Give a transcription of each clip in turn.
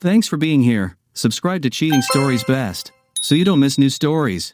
Thanks for being here. Subscribe to Cheating Stories Best, so you don't miss new stories.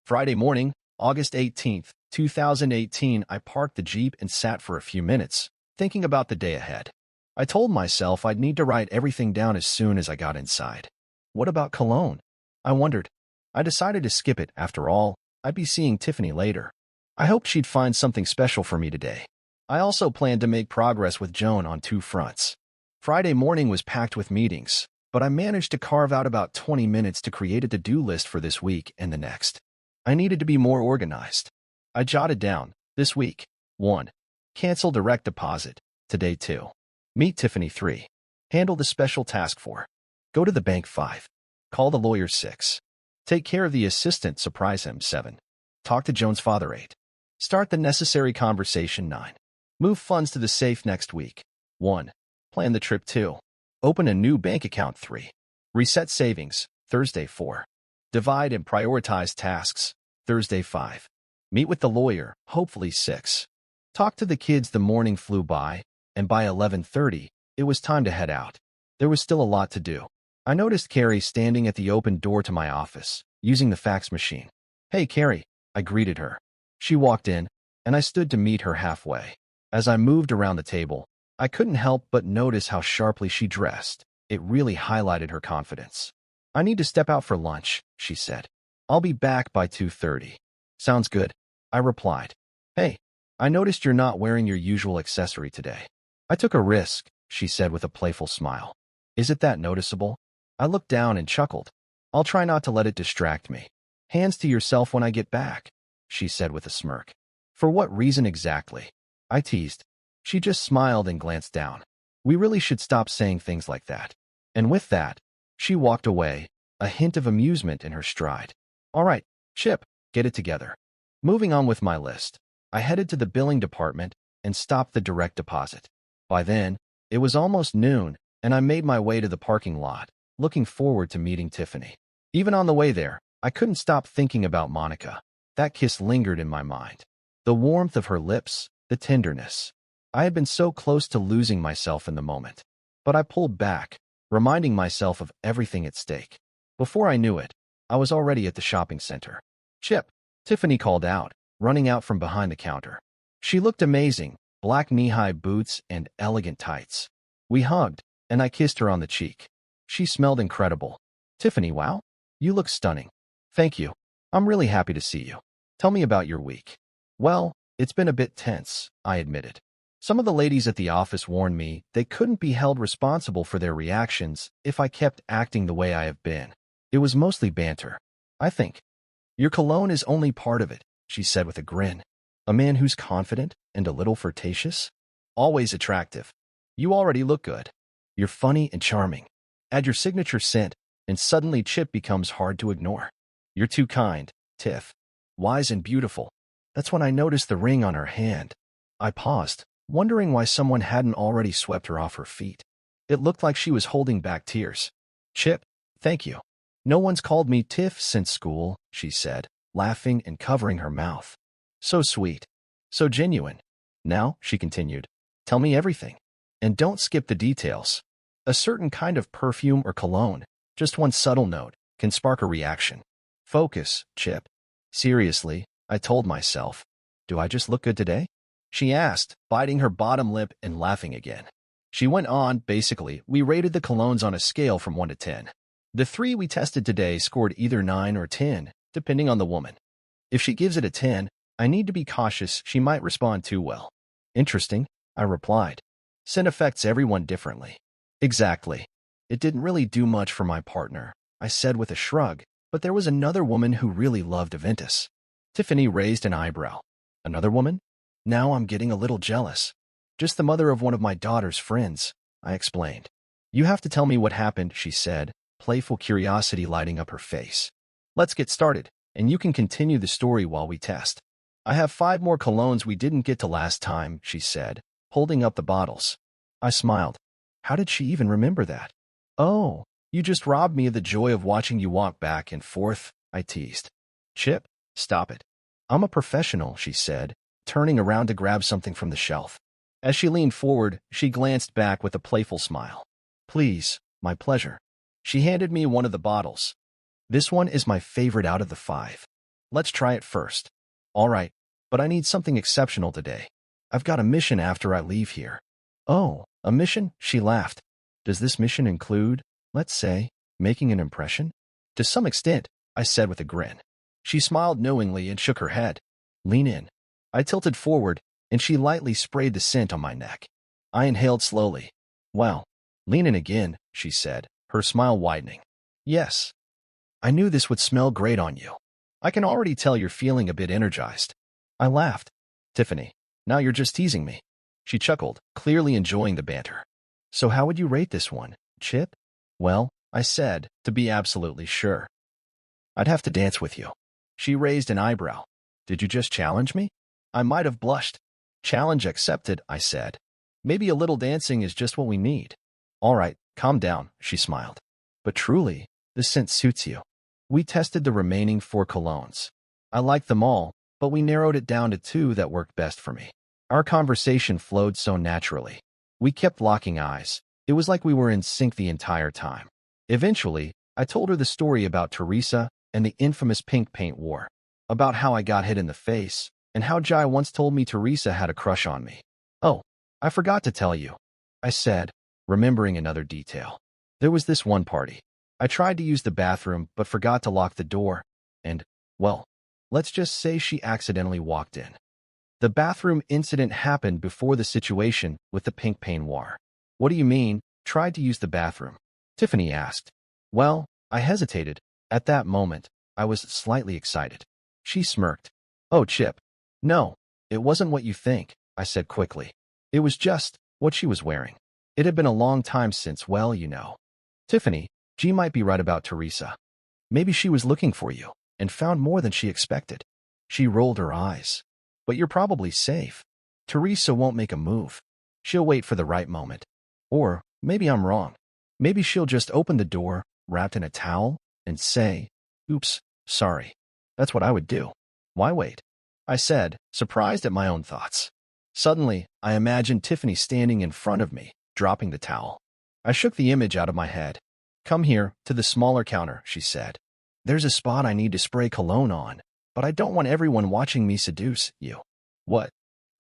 Friday morning, August 18th, 2018, I parked the Jeep and sat for a few minutes, thinking about the day ahead. I told myself I'd need to write everything down as soon as I got inside. What about cologne? I wondered. I decided to skip it. After all, I'd be seeing Tiffany later. I hoped she'd find something special for me today. I also planned to make progress with Joan on two fronts. Friday morning was packed with meetings, but I managed to carve out about 20 minutes to create a to-do list for this week and the next. I needed to be more organized. I jotted down, this week, 1. Cancel direct deposit, today 2. Meet Tiffany 3. Handle the special task 4. Go to the bank 5. Call the lawyer 6. Take care of the assistant, surprise him 7. Talk to Joan's father 8. Start the necessary conversation 9. Move funds to the safe next week 1. Plan the trip 2. Open a new bank account 3. Reset savings, Thursday 4. Divide and prioritize tasks, Thursday 5. Meet with the lawyer, hopefully 6. Talk to the kids. The morning flew by, and by 11:30, it was time to head out. There was still a lot to do. I noticed Carrie standing at the open door to my office, using the fax machine. "Hey, Carrie," I greeted her. She walked in, and I stood to meet her halfway. As I moved around the table, I couldn't help but notice how sharply she dressed. It really highlighted her confidence. "I need to step out for lunch," she said. "I'll be back by 2:30. "Sounds good," I replied. "Hey, I noticed you're not wearing your usual accessory today." "I took a risk," she said with a playful smile. "Is it that noticeable?" I looked down and chuckled. "I'll try not to let it distract me." "Hands to yourself when I get back," she said with a smirk. "For what reason exactly?" I teased. She just smiled and glanced down. "We really should stop saying things like that." And with that, she walked away, a hint of amusement in her stride. "All right, Chip, get it together." Moving on with my list, I headed to the billing department and stopped the direct deposit. By then, it was almost noon, and I made my way to the parking lot, looking forward to meeting Tiffany. Even on the way there, I couldn't stop thinking about Monica. That kiss lingered in my mind. The warmth of her lips, the tenderness. I had been so close to losing myself in the moment. But I pulled back, reminding myself of everything at stake. Before I knew it, I was already at the shopping center. "Chip," Tiffany called out, running out from behind the counter. She looked amazing, black knee-high boots and elegant tights. We hugged, and I kissed her on the cheek. She smelled incredible. "Tiffany, wow, you look stunning." "Thank you. I'm really happy to see you. Tell me about your week." "Well, it's been a bit tense," I admitted. "Some of the ladies at the office warned me they couldn't be held responsible for their reactions if I kept acting the way I have been. It was mostly banter, I think." "Your cologne is only part of it," she said with a grin. "A man who's confident and a little flirtatious? Always attractive. You already look good. You're funny and charming. Add your signature scent, and suddenly Chip becomes hard to ignore. You're too kind, Tiff. Wise and beautiful." That's when I noticed the ring on her hand. I paused, wondering why someone hadn't already swept her off her feet. It looked like she was holding back tears. "Chip, thank you. No one's called me Tiff since school," she said, laughing and covering her mouth. "So sweet. So genuine. Now," she continued, "tell me everything. And don't skip the details. A certain kind of perfume or cologne, just one subtle note, can spark a reaction. Focus, Chip." "Seriously," I told myself. "Do I just look good today?" she asked, biting her bottom lip and laughing again. She went on. "Basically, we rated the colognes on a scale from 1 to 10. The 3 we tested today scored either 9 or 10, depending on the woman. If she gives it a 10, I need to be cautious. She might respond too well." "Interesting," I replied. "Scent affects everyone differently." "Exactly. It didn't really do much for my partner," I said with a shrug, "but there was another woman who really loved Aventus." Tiffany raised an eyebrow. "Another woman?" Now I'm getting a little jealous. "Just the mother of one of my daughter's friends," I explained. "You have to tell me what happened," she said, playful curiosity lighting up her face. "Let's get started, and you can continue the story while we test." "I have 5 more colognes we didn't get to last time," she said, holding up the bottles. I smiled. How did she even remember that? "Oh, you just robbed me of the joy of watching you walk back and forth," I teased. "Chip, stop it. I'm a professional," she said, turning around to grab something from the shelf. As she leaned forward, she glanced back with a playful smile. "Please, my pleasure." She handed me one of the bottles. This one is my favorite out of the 5. Let's try it first. All right, but I need something exceptional today. I've got a mission after I leave here. Oh, a mission? She laughed. Does this mission include, let's say, making an impression? To some extent, I said with a grin. She smiled knowingly and shook her head. Lean in. I tilted forward, and she lightly sprayed the scent on my neck. I inhaled slowly. Well, lean in again, she said, her smile widening. Yes. I knew this would smell great on you. I can already tell you're feeling a bit energized. I laughed. Tiffany, now you're just teasing me. She chuckled, clearly enjoying the banter. So how would you rate this one, Chip? Well, I said, to be absolutely sure. I'd have to dance with you. She raised an eyebrow. Did you just challenge me? I might have blushed. Challenge accepted, I said. Maybe a little dancing is just what we need. All right, calm down, she smiled. But truly, this scent suits you. We tested the remaining 4 colognes. I liked them all, but we narrowed it down to 2 that worked best for me. Our conversation flowed so naturally. We kept locking eyes. It was like we were in sync the entire time. Eventually, I told her the story about Teresa and the infamous pink paint war, about how I got hit in the face, and how Jai once told me Teresa had a crush on me. Oh, I forgot to tell you, I said, remembering another detail. There was this one party. I tried to use the bathroom but forgot to lock the door, and, well, let's just say she accidentally walked in. The bathroom incident happened before the situation with the pink paint war. What do you mean, tried to use the bathroom? Tiffany asked. Well, I hesitated. At that moment, I was slightly excited. She smirked. Oh, Chip. No, it wasn't what you think, I said quickly. It was just what she was wearing. It had been a long time since, well, you know. Tiffany, G might be right about Teresa. Maybe she was looking for you and found more than she expected. She rolled her eyes. But you're probably safe. Teresa won't make a move. She'll wait for the right moment. Or maybe I'm wrong. Maybe she'll just open the door, wrapped in a towel, and say, oops, sorry. That's what I would do. Why wait? I said, surprised at my own thoughts. Suddenly, I imagined Tiffany standing in front of me, dropping the towel. I shook the image out of my head. Come here, to the smaller counter, she said. There's a spot I need to spray cologne on, but I don't want everyone watching me seduce you. What?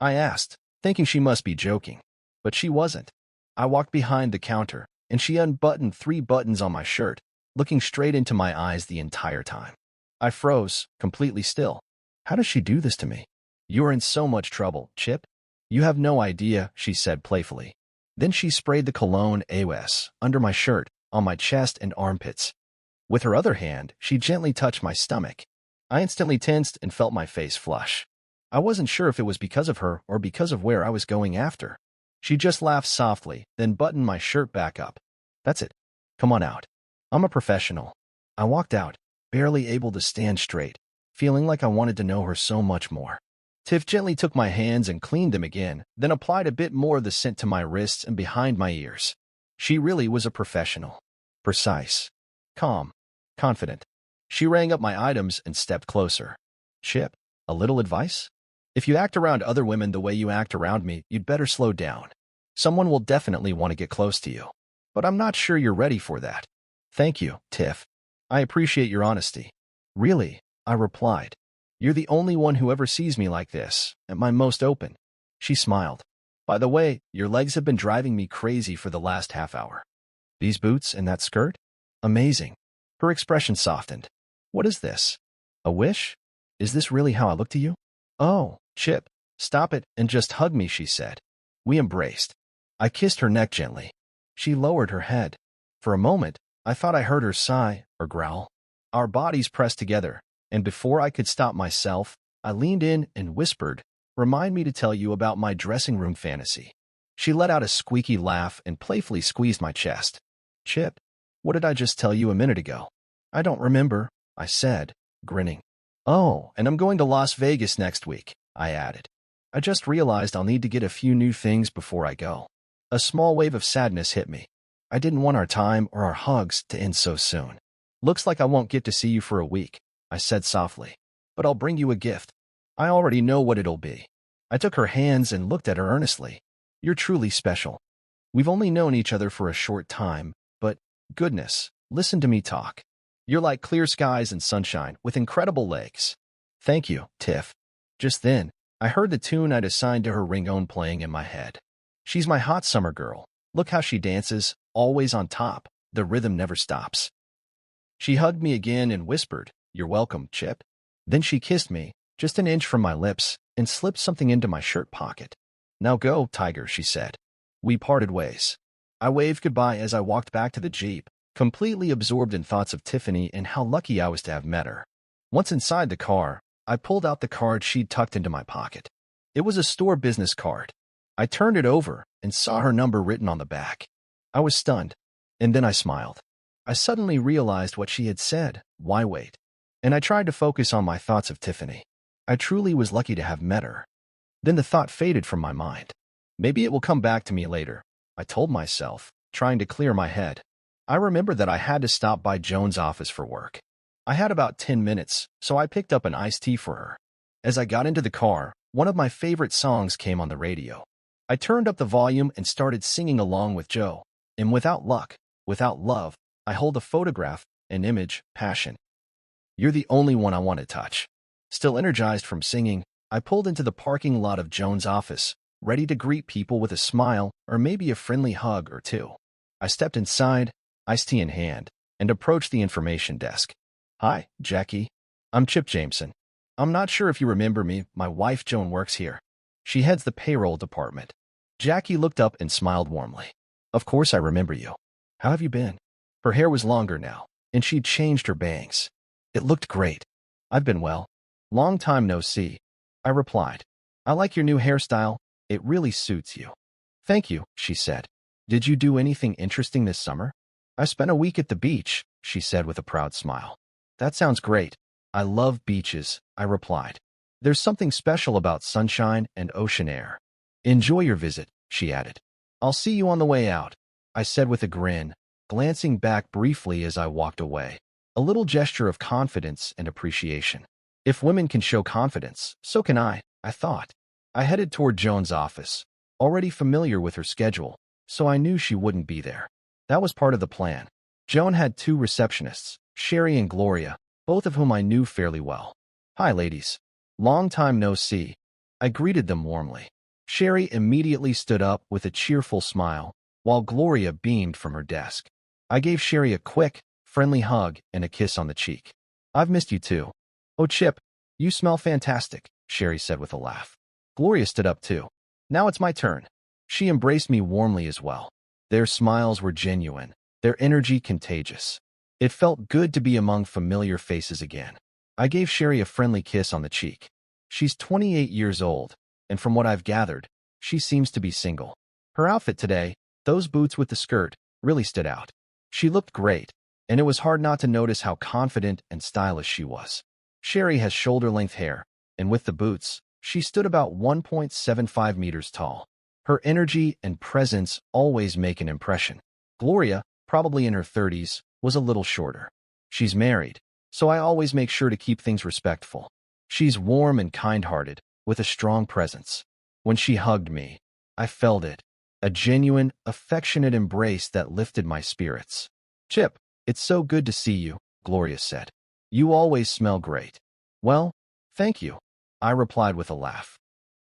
I asked, thinking she must be joking. But she wasn't. I walked behind the counter, and she unbuttoned 3 buttons on my shirt, looking straight into my eyes the entire time. I froze, completely still. How does she do this to me? You're in so much trouble, Chip. You have no idea, she said playfully. Then she sprayed the cologne AOS under my shirt, on my chest and armpits. With her other hand, she gently touched my stomach. I instantly tensed and felt my face flush. I wasn't sure if it was because of her or because of where I was going after. She just laughed softly, then buttoned my shirt back up. That's it. Come on out. I'm a professional. I walked out, barely able to stand straight, feeling like I wanted to know her so much more. Tiff gently took my hands and cleaned them again, then applied a bit more of the scent to my wrists and behind my ears. She really was a professional. Precise. Calm. Confident. She rang up my items and stepped closer. Chip, a little advice? If you act around other women the way you act around me, you'd better slow down. Someone will definitely want to get close to you. But I'm not sure you're ready for that. Thank you, Tiff. I appreciate your honesty. Really, I replied. You're the only one who ever sees me like this, at my most open. She smiled. By the way, your legs have been driving me crazy for the last half hour. These boots and that skirt? Amazing. Her expression softened. What is this? A wish? Is this really how I look to you? Oh, Chip, stop it and just hug me, she said. We embraced. I kissed her neck gently. She lowered her head. For a moment, I thought I heard her sigh or growl. Our bodies pressed together, and before I could stop myself, I leaned in and whispered, "Remind me to tell you about my dressing room fantasy." She let out a squeaky laugh and playfully squeezed my chest. Chip, what did I just tell you a minute ago? I don't remember, I said, grinning. Oh, and I'm going to Las Vegas next week, I added. I just realized I'll need to get a few new things before I go. A small wave of sadness hit me. I didn't want our time or our hugs to end so soon. Looks like I won't get to see you for a week, I said softly. But I'll bring you a gift. I already know what it'll be. I took her hands and looked at her earnestly. You're truly special. We've only known each other for a short time, but goodness, Listen to me talk. You're like clear skies and sunshine with incredible legs. Thank you, Tiff. Just then, I heard the tune I'd assigned to her ringtone playing in my head. She's my hot summer girl. Look how she dances, always on top. The rhythm never stops. She hugged me again and whispered, "You're welcome, Chip." Then she kissed me, just an inch from my lips, and slipped something into my shirt pocket. "Now go, Tiger," she said. We parted ways. I waved goodbye as I walked back to the Jeep, completely absorbed in thoughts of Tiffany and how lucky I was to have met her. Once inside the car, I pulled out the card she'd tucked into my pocket. It was a store business card. I turned it over and saw her number written on the back. I was stunned, and then I smiled. I suddenly realized what she had said, "Why wait?" And I tried to focus on my thoughts of Tiffany. I truly was lucky to have met her. Then the thought faded from my mind. Maybe it will come back to me later, I told myself, trying to clear my head. I remembered that I had to stop by Joan's office for work. I had about 10 minutes, so I picked up an iced tea for her. As I got into the car, one of my favorite songs came on the radio. I turned up the volume and started singing along with Joe. And without luck, without love, I hold a photograph, an image, passion. You're the only one I want to touch. Still energized from singing, I pulled into the parking lot of Joan's office, ready to greet people with a smile or maybe a friendly hug or two. I stepped inside, iced tea in hand, and approached the information desk. "Hi, Jackie. I'm Chip Jameson. I'm not sure if you remember me. My wife Joan works here. She heads the payroll department." Jackie looked up and smiled warmly. "Of course I remember you. How have you been?" Her hair was longer now, and she'd changed her bangs. It looked great. "I've been well. Long time no see," I replied. "I like your new hairstyle. It really suits you." "Thank you," she said. "Did you do anything interesting this summer?" "I spent a week at the beach," she said with a proud smile. "That sounds great. I love beaches," I replied. "There's something special about sunshine and ocean air." "Enjoy your visit," she added. "I'll see you on the way out," I said with a grin, glancing back briefly as I walked away. A little gesture of confidence and appreciation. If women can show confidence, so can I thought. I headed toward Joan's office, already familiar with her schedule, so I knew she wouldn't be there. That was part of the plan. Joan had two receptionists, Sherry and Gloria, both of whom I knew fairly well. "Hi, ladies. Long time no see." I greeted them warmly. Sherry immediately stood up with a cheerful smile, while Gloria beamed from her desk. I gave Sherry a quick, friendly hug and a kiss on the cheek. "I've missed you too." "Oh, Chip, you smell fantastic," Sherry said with a laugh. Gloria stood up too. "Now it's my turn." She embraced me warmly as well. Their smiles were genuine, their energy contagious. It felt good to be among familiar faces again. I gave Sherry a friendly kiss on the cheek. She's 28 years old, and from what I've gathered, she seems to be single. Her outfit today, those boots with the skirt, really stood out. She looked great, and it was hard not to notice how confident and stylish she was. Sherry has shoulder-length hair, and with the boots, she stood about 1.75 meters tall. Her energy and presence always make an impression. Gloria, probably in her 30s, was a little shorter. She's married, so I always make sure to keep things respectful. She's warm and kind-hearted, with a strong presence. When she hugged me, I felt it, a genuine, affectionate embrace that lifted my spirits. "Chip, it's so good to see you," Gloria said. "You always smell great." "Well, thank you," I replied with a laugh.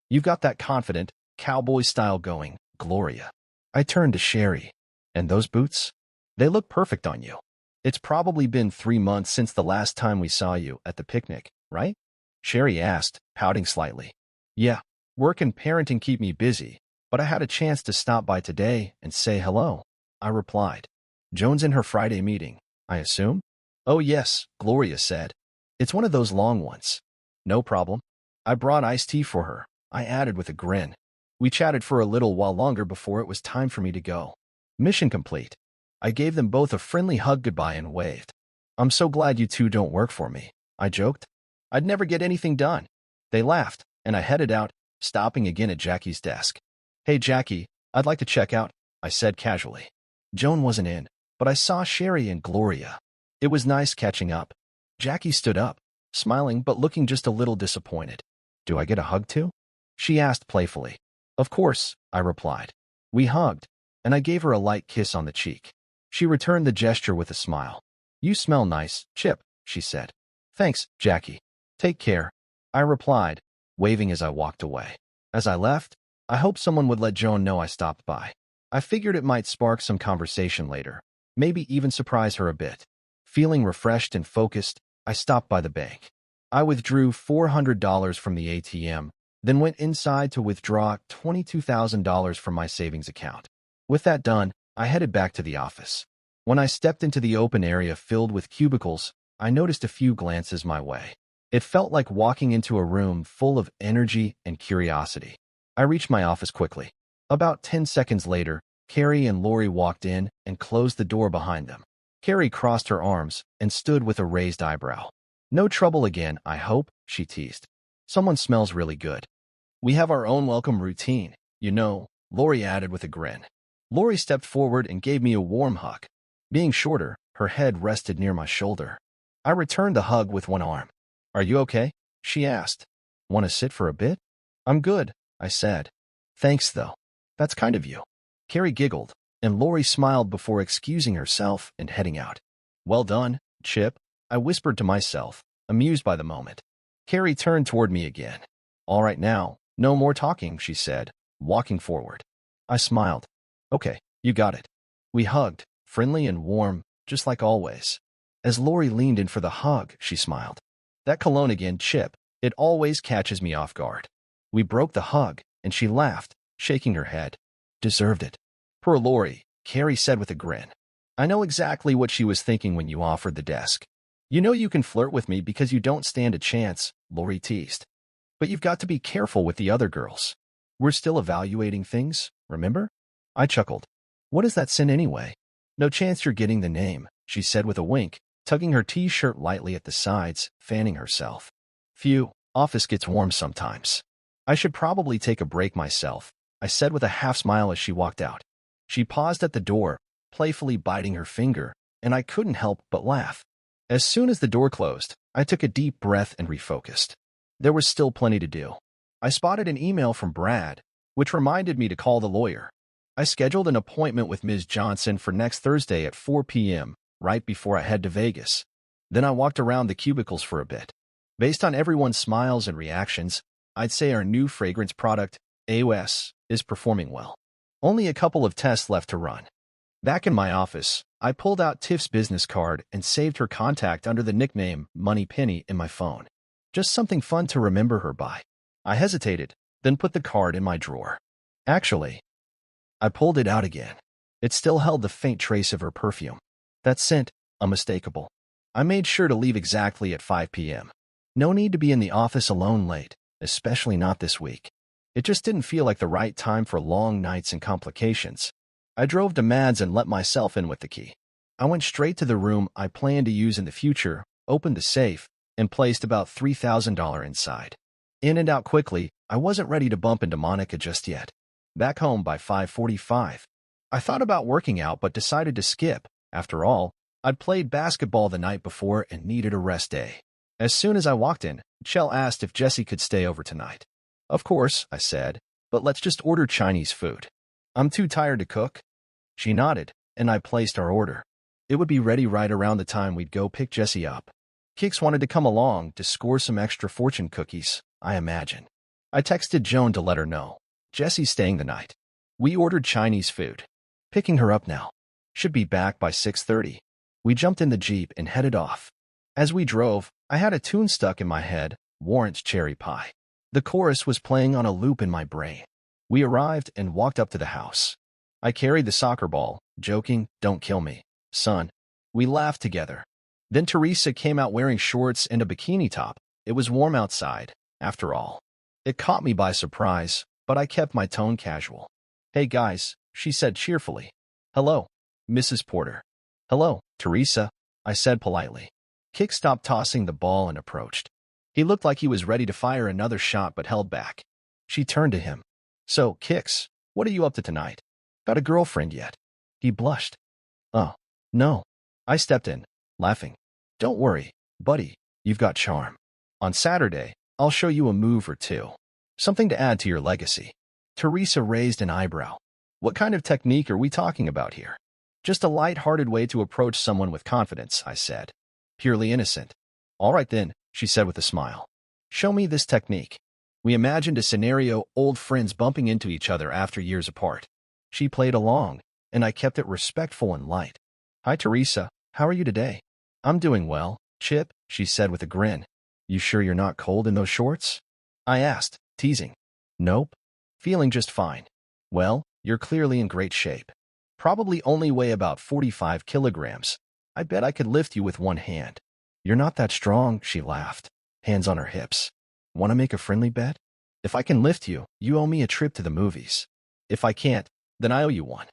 "You've got that confident, cowboy style going, Gloria." I turned to Sherry. "And those boots? They look perfect on you. It's probably been 3 months since the last time we saw you at the picnic, right?" Sherry asked, pouting slightly. "Yeah, work and parenting keep me busy, but I had a chance to stop by today and say hello," I replied. "Joan's in her Friday meeting, I assume?" "Oh yes," Gloria said. "It's one of those long ones." "No problem. I brought iced tea for her," I added with a grin. We chatted for a little while longer before it was time for me to go. Mission complete. I gave them both a friendly hug goodbye and waved. "I'm so glad you two don't work for me," I joked. "I'd never get anything done." They laughed, and I headed out, stopping again at Jackie's desk. "Hey, Jackie, I'd like to check out," I said casually. Joan wasn't in, but I saw Sherry and Gloria. It was nice catching up. Jackie stood up, smiling but looking just a little disappointed. "Do I get a hug too?" she asked playfully. "Of course," I replied. We hugged, and I gave her a light kiss on the cheek. She returned the gesture with a smile. "You smell nice, Chip," she said. "Thanks, Jackie. Take care," I replied, waving as I walked away. As I left, I hoped someone would let Joan know I stopped by. I figured it might spark some conversation later, maybe even surprise her a bit. Feeling refreshed and focused, I stopped by the bank. I withdrew $400 from the ATM, then went inside to withdraw $22,000 from my savings account. With that done, I headed back to the office. When I stepped into the open area filled with cubicles, I noticed a few glances my way. It felt like walking into a room full of energy and curiosity. I reached my office quickly. About 10 seconds later, Carrie and Lori walked in and closed the door behind them. Carrie crossed her arms and stood with a raised eyebrow. "No trouble again, I hope," she teased. "Someone smells really good." "We have our own welcome routine, you know," Lori added with a grin. Lori stepped forward and gave me a warm hug. Being shorter, her head rested near my shoulder. I returned the hug with one arm. "Are you okay?" she asked. "Want to sit for a bit?" "I'm good," I said. "Thanks, though. That's kind of you." Carrie giggled, and Lori smiled before excusing herself and heading out. "Well done, Chip," I whispered to myself, amused by the moment. Carrie turned toward me again. "All right now, no more talking," she said, walking forward. I smiled. "Okay, you got it." We hugged, friendly and warm, just like always. As Lori leaned in for the hug, she smiled. "That cologne again, Chip. It always catches me off guard." We broke the hug, and she laughed, shaking her head. "Deserved it." "Poor Lori," Carrie said with a grin. "I know exactly what she was thinking when you offered the desk." "You know you can flirt with me because you don't stand a chance," Lori teased. "But you've got to be careful with the other girls. We're still evaluating things, remember?" I chuckled. "What is that sin anyway?" "No chance you're getting the name," she said with a wink, tugging her t-shirt lightly at the sides, fanning herself. "Phew, office gets warm sometimes. I should probably take a break myself," I said with a half-smile as she walked out. She paused at the door, playfully biting her finger, and I couldn't help but laugh. As soon as the door closed, I took a deep breath and refocused. There was still plenty to do. I spotted an email from Brad, which reminded me to call the lawyer. I scheduled an appointment with Ms. Johnson for next Thursday at 4 p.m., right before I head to Vegas. Then I walked around the cubicles for a bit. Based on everyone's smiles and reactions, I'd say our new fragrance product, AOS, is performing well. Only a couple of tests left to run. Back in my office, I pulled out Tiff's business card and saved her contact under the nickname Money Penny in my phone. Just something fun to remember her by. I hesitated, then put the card in my drawer. Actually, I pulled it out again. It still held the faint trace of her perfume. That scent, unmistakable. I made sure to leave exactly at 5 p.m. No need to be in the office alone late, especially not this week. It just didn't feel like the right time for long nights and complications. I drove to Mads and let myself in with the key. I went straight to the room I planned to use in the future, opened the safe, and placed about $3,000 inside. In and out quickly, I wasn't ready to bump into Monica just yet. Back home by 5:45. I thought about working out but decided to skip. After all, I'd played basketball the night before and needed a rest day. As soon as I walked in, Chell asked if Jessie could stay over tonight. "Of course," I said, "but let's just order Chinese food. I'm too tired to cook." She nodded, and I placed our order. It would be ready right around the time we'd go pick Jessie up. Kix wanted to come along to score some extra fortune cookies, I imagine. I texted Joan to let her know. Jessie's staying the night. We ordered Chinese food. Picking her up now. Should be back by 6:30. We jumped in the Jeep and headed off. As we drove, I had a tune stuck in my head, Warrant's Cherry Pie. The chorus was playing on a loop in my brain. We arrived and walked up to the house. I carried the soccer ball, joking, "Don't kill me, son." We laughed together. Then Teresa came out wearing shorts and a bikini top. It was warm outside, after all. It caught me by surprise, but I kept my tone casual. "Hey guys," she said cheerfully. "Hello, Mrs. Porter." "Hello, Teresa," I said politely. Kix stopped tossing the ball and approached. He looked like he was ready to fire another shot but held back. She turned to him. "So, Kix, what are you up to tonight? Got a girlfriend yet?" He blushed. "Oh, no." I stepped in, laughing. "Don't worry, buddy, you've got charm. On Saturday, I'll show you a move or two. Something to add to your legacy." Teresa raised an eyebrow. "What kind of technique are we talking about here?" Just a light-hearted way to approach someone with confidence, I said. Purely innocent. All right then, she said with a smile. Show me this technique. We imagined a scenario, old friends bumping into each other after years apart. She played along, and I kept it respectful and light. Hi, Teresa. How are you today? I'm doing well, Chip, she said with a grin. You sure you're not cold in those shorts? I asked, teasing. Nope. Feeling just fine. Well, you're clearly in great shape. Probably only weigh about 45 kilograms. I bet I could lift you with one hand. You're not that strong, she laughed, hands on her hips. Want to make a friendly bet? If I can lift you, you owe me a trip to the movies. If I can't, then I owe you one.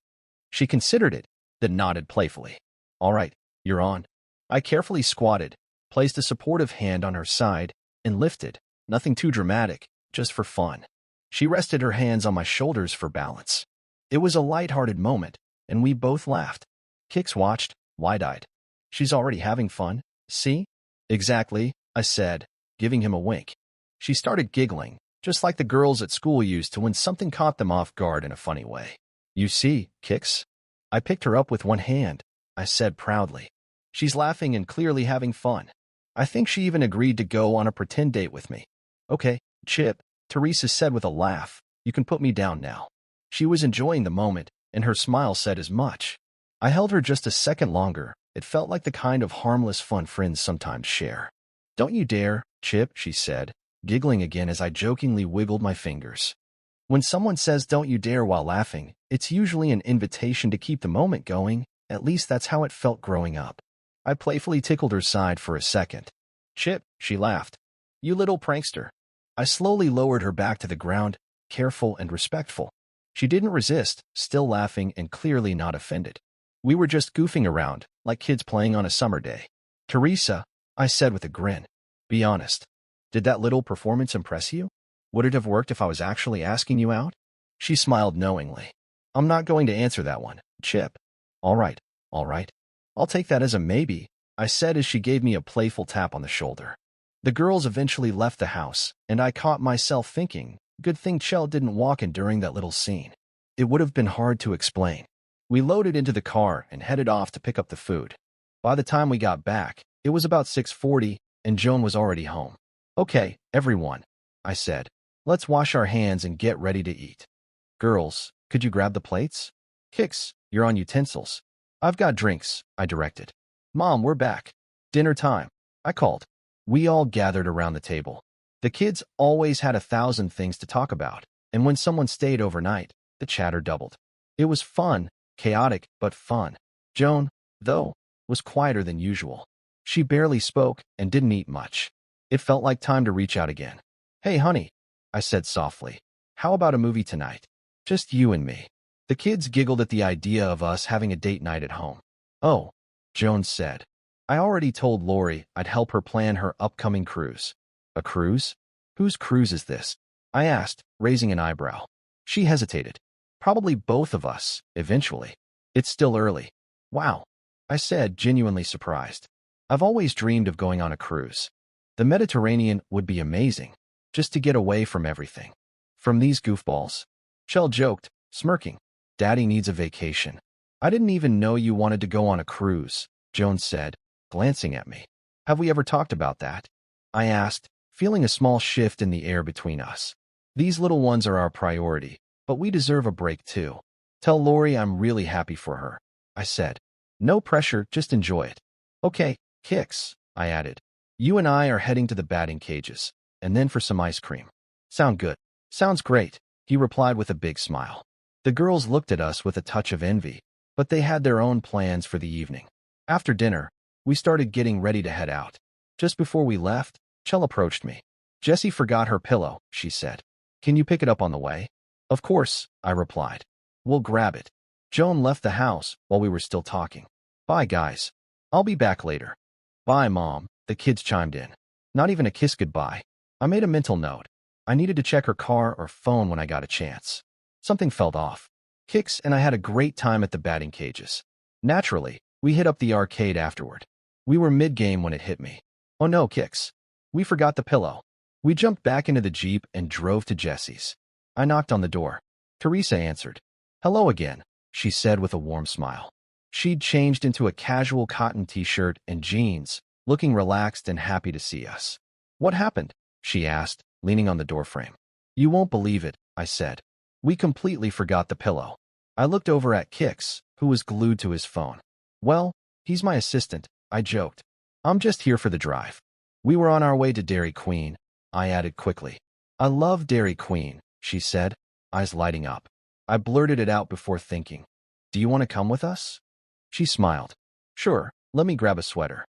She considered it, then nodded playfully. All right, you're on. I carefully squatted, placed a supportive hand on her side, and lifted. Nothing too dramatic, just for fun. She rested her hands on my shoulders for balance. It was a light-hearted moment, and we both laughed. Kix watched, wide-eyed. She's already having fun, see? Exactly, I said, giving him a wink. She started giggling, just like the girls at school used to when something caught them off guard in a funny way. You see, Kix? I picked her up with one hand, I said proudly. She's laughing and clearly having fun. I think she even agreed to go on a pretend date with me. Okay, Chip, Teresa said with a laugh. You can put me down now. She was enjoying the moment, and her smile said as much. I held her just a second longer. It felt like the kind of harmless fun friends sometimes share. Don't you dare, Chip, she said, giggling again as I jokingly wiggled my fingers. When someone says don't you dare while laughing, it's usually an invitation to keep the moment going. At least that's how it felt growing up. I playfully tickled her side for a second. Chip, she laughed. You little prankster. I slowly lowered her back to the ground, careful and respectful. She didn't resist, still laughing and clearly not offended. We were just goofing around, like kids playing on a summer day. Teresa, I said with a grin. Be honest. Did that little performance impress you? Would it have worked if I was actually asking you out? She smiled knowingly. I'm not going to answer that one, Chip. All right, all right. I'll take that as a maybe, I said as she gave me a playful tap on the shoulder. The girls eventually left the house, and I caught myself thinking, good thing Chell didn't walk in during that little scene. It would have been hard to explain. We loaded into the car and headed off to pick up the food. By the time we got back, it was about 6:40, and Joan was already home. Okay, everyone, I said. Let's wash our hands and get ready to eat. Girls, could you grab the plates? Kix, you're on utensils. I've got drinks, I directed. Mom, we're back. Dinner time, I called. We all gathered around the table. The kids always had 1,000 things to talk about, and when someone stayed overnight, the chatter doubled. It was fun, chaotic, but fun. Joan, though, was quieter than usual. She barely spoke and didn't eat much. It felt like time to reach out again. Hey, honey, I said softly. How about a movie tonight? Just you and me. The kids giggled at the idea of us having a date night at home. Oh, Joan said. I already told Lori I'd help her plan her upcoming cruise. A cruise? Whose cruise is this? I asked, raising an eyebrow. She hesitated. Probably both of us, eventually. It's still early. Wow, I said, genuinely surprised. I've always dreamed of going on a cruise. The Mediterranean would be amazing, just to get away from everything. From these goofballs. Chell joked, smirking. Daddy needs a vacation. I didn't even know you wanted to go on a cruise, Joan said, glancing at me. Have we ever talked about that? I asked, feeling a small shift in the air between us. These little ones are our priority, but we deserve a break too. Tell Lori I'm really happy for her, I said. No pressure, just enjoy it. Okay, Kix, I added. You and I are heading to the batting cages, and then for some ice cream. Sound good? Sounds great, he replied with a big smile. The girls looked at us with a touch of envy, but they had their own plans for the evening. After dinner, we started getting ready to head out. Just before we left, Chell approached me. Jessie forgot her pillow, she said. Can you pick it up on the way? Of course, I replied. We'll grab it. Joan left the house while we were still talking. Bye, guys. I'll be back later. Bye, Mom, the kids chimed in. Not even a kiss goodbye. I made a mental note. I needed to check her car or phone when I got a chance. Something felt off. Kix and I had a great time at the batting cages. Naturally, we hit up the arcade afterward. We were mid-game when it hit me. Oh no, Kix. We forgot the pillow. We jumped back into the Jeep and drove to Jessie's. I knocked on the door. Teresa answered. Hello again, she said with a warm smile. She'd changed into a casual cotton t-shirt and jeans, looking relaxed and happy to see us. "What happened?" she asked, leaning on the doorframe. "You won't believe it," I said. "We completely forgot the pillow." I looked over at Kix, who was glued to his phone. "Well, he's my assistant," I joked. "I'm just here for the drive." "We were on our way to Dairy Queen," I added quickly. "I love Dairy Queen," she said, eyes lighting up. I blurted it out before thinking. "Do you want to come with us?" She smiled. "Sure, let me grab a sweater."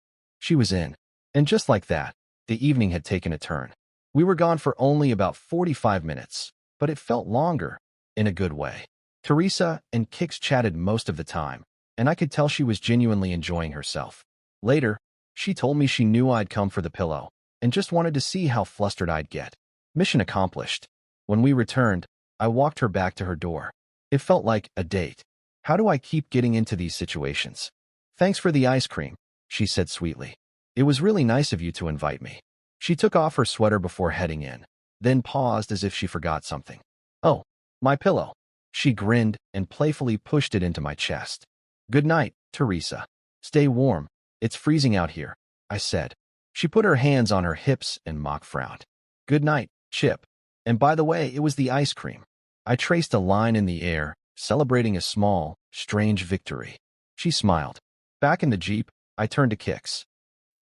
She was in. And just like that, the evening had taken a turn. We were gone for only about 45 minutes, but it felt longer, in a good way. Teresa and Kix chatted most of the time, and I could tell she was genuinely enjoying herself. Later, she told me she knew I'd come for the pillow, and just wanted to see how flustered I'd get. Mission accomplished. When we returned, I walked her back to her door. It felt like a date. How do I keep getting into these situations? "Thanks for the ice cream," she said sweetly. "It was really nice of you to invite me." She took off her sweater before heading in, then paused as if she forgot something. "Oh, my pillow." She grinned and playfully pushed it into my chest. "Good night, Teresa. Stay warm. It's freezing out here," I said. She put her hands on her hips and mock frowned. "Good night, Chip. And by the way, it was the ice cream." I traced a line in the air, celebrating a small, strange victory. She smiled. Back in the Jeep, I turned to Kix.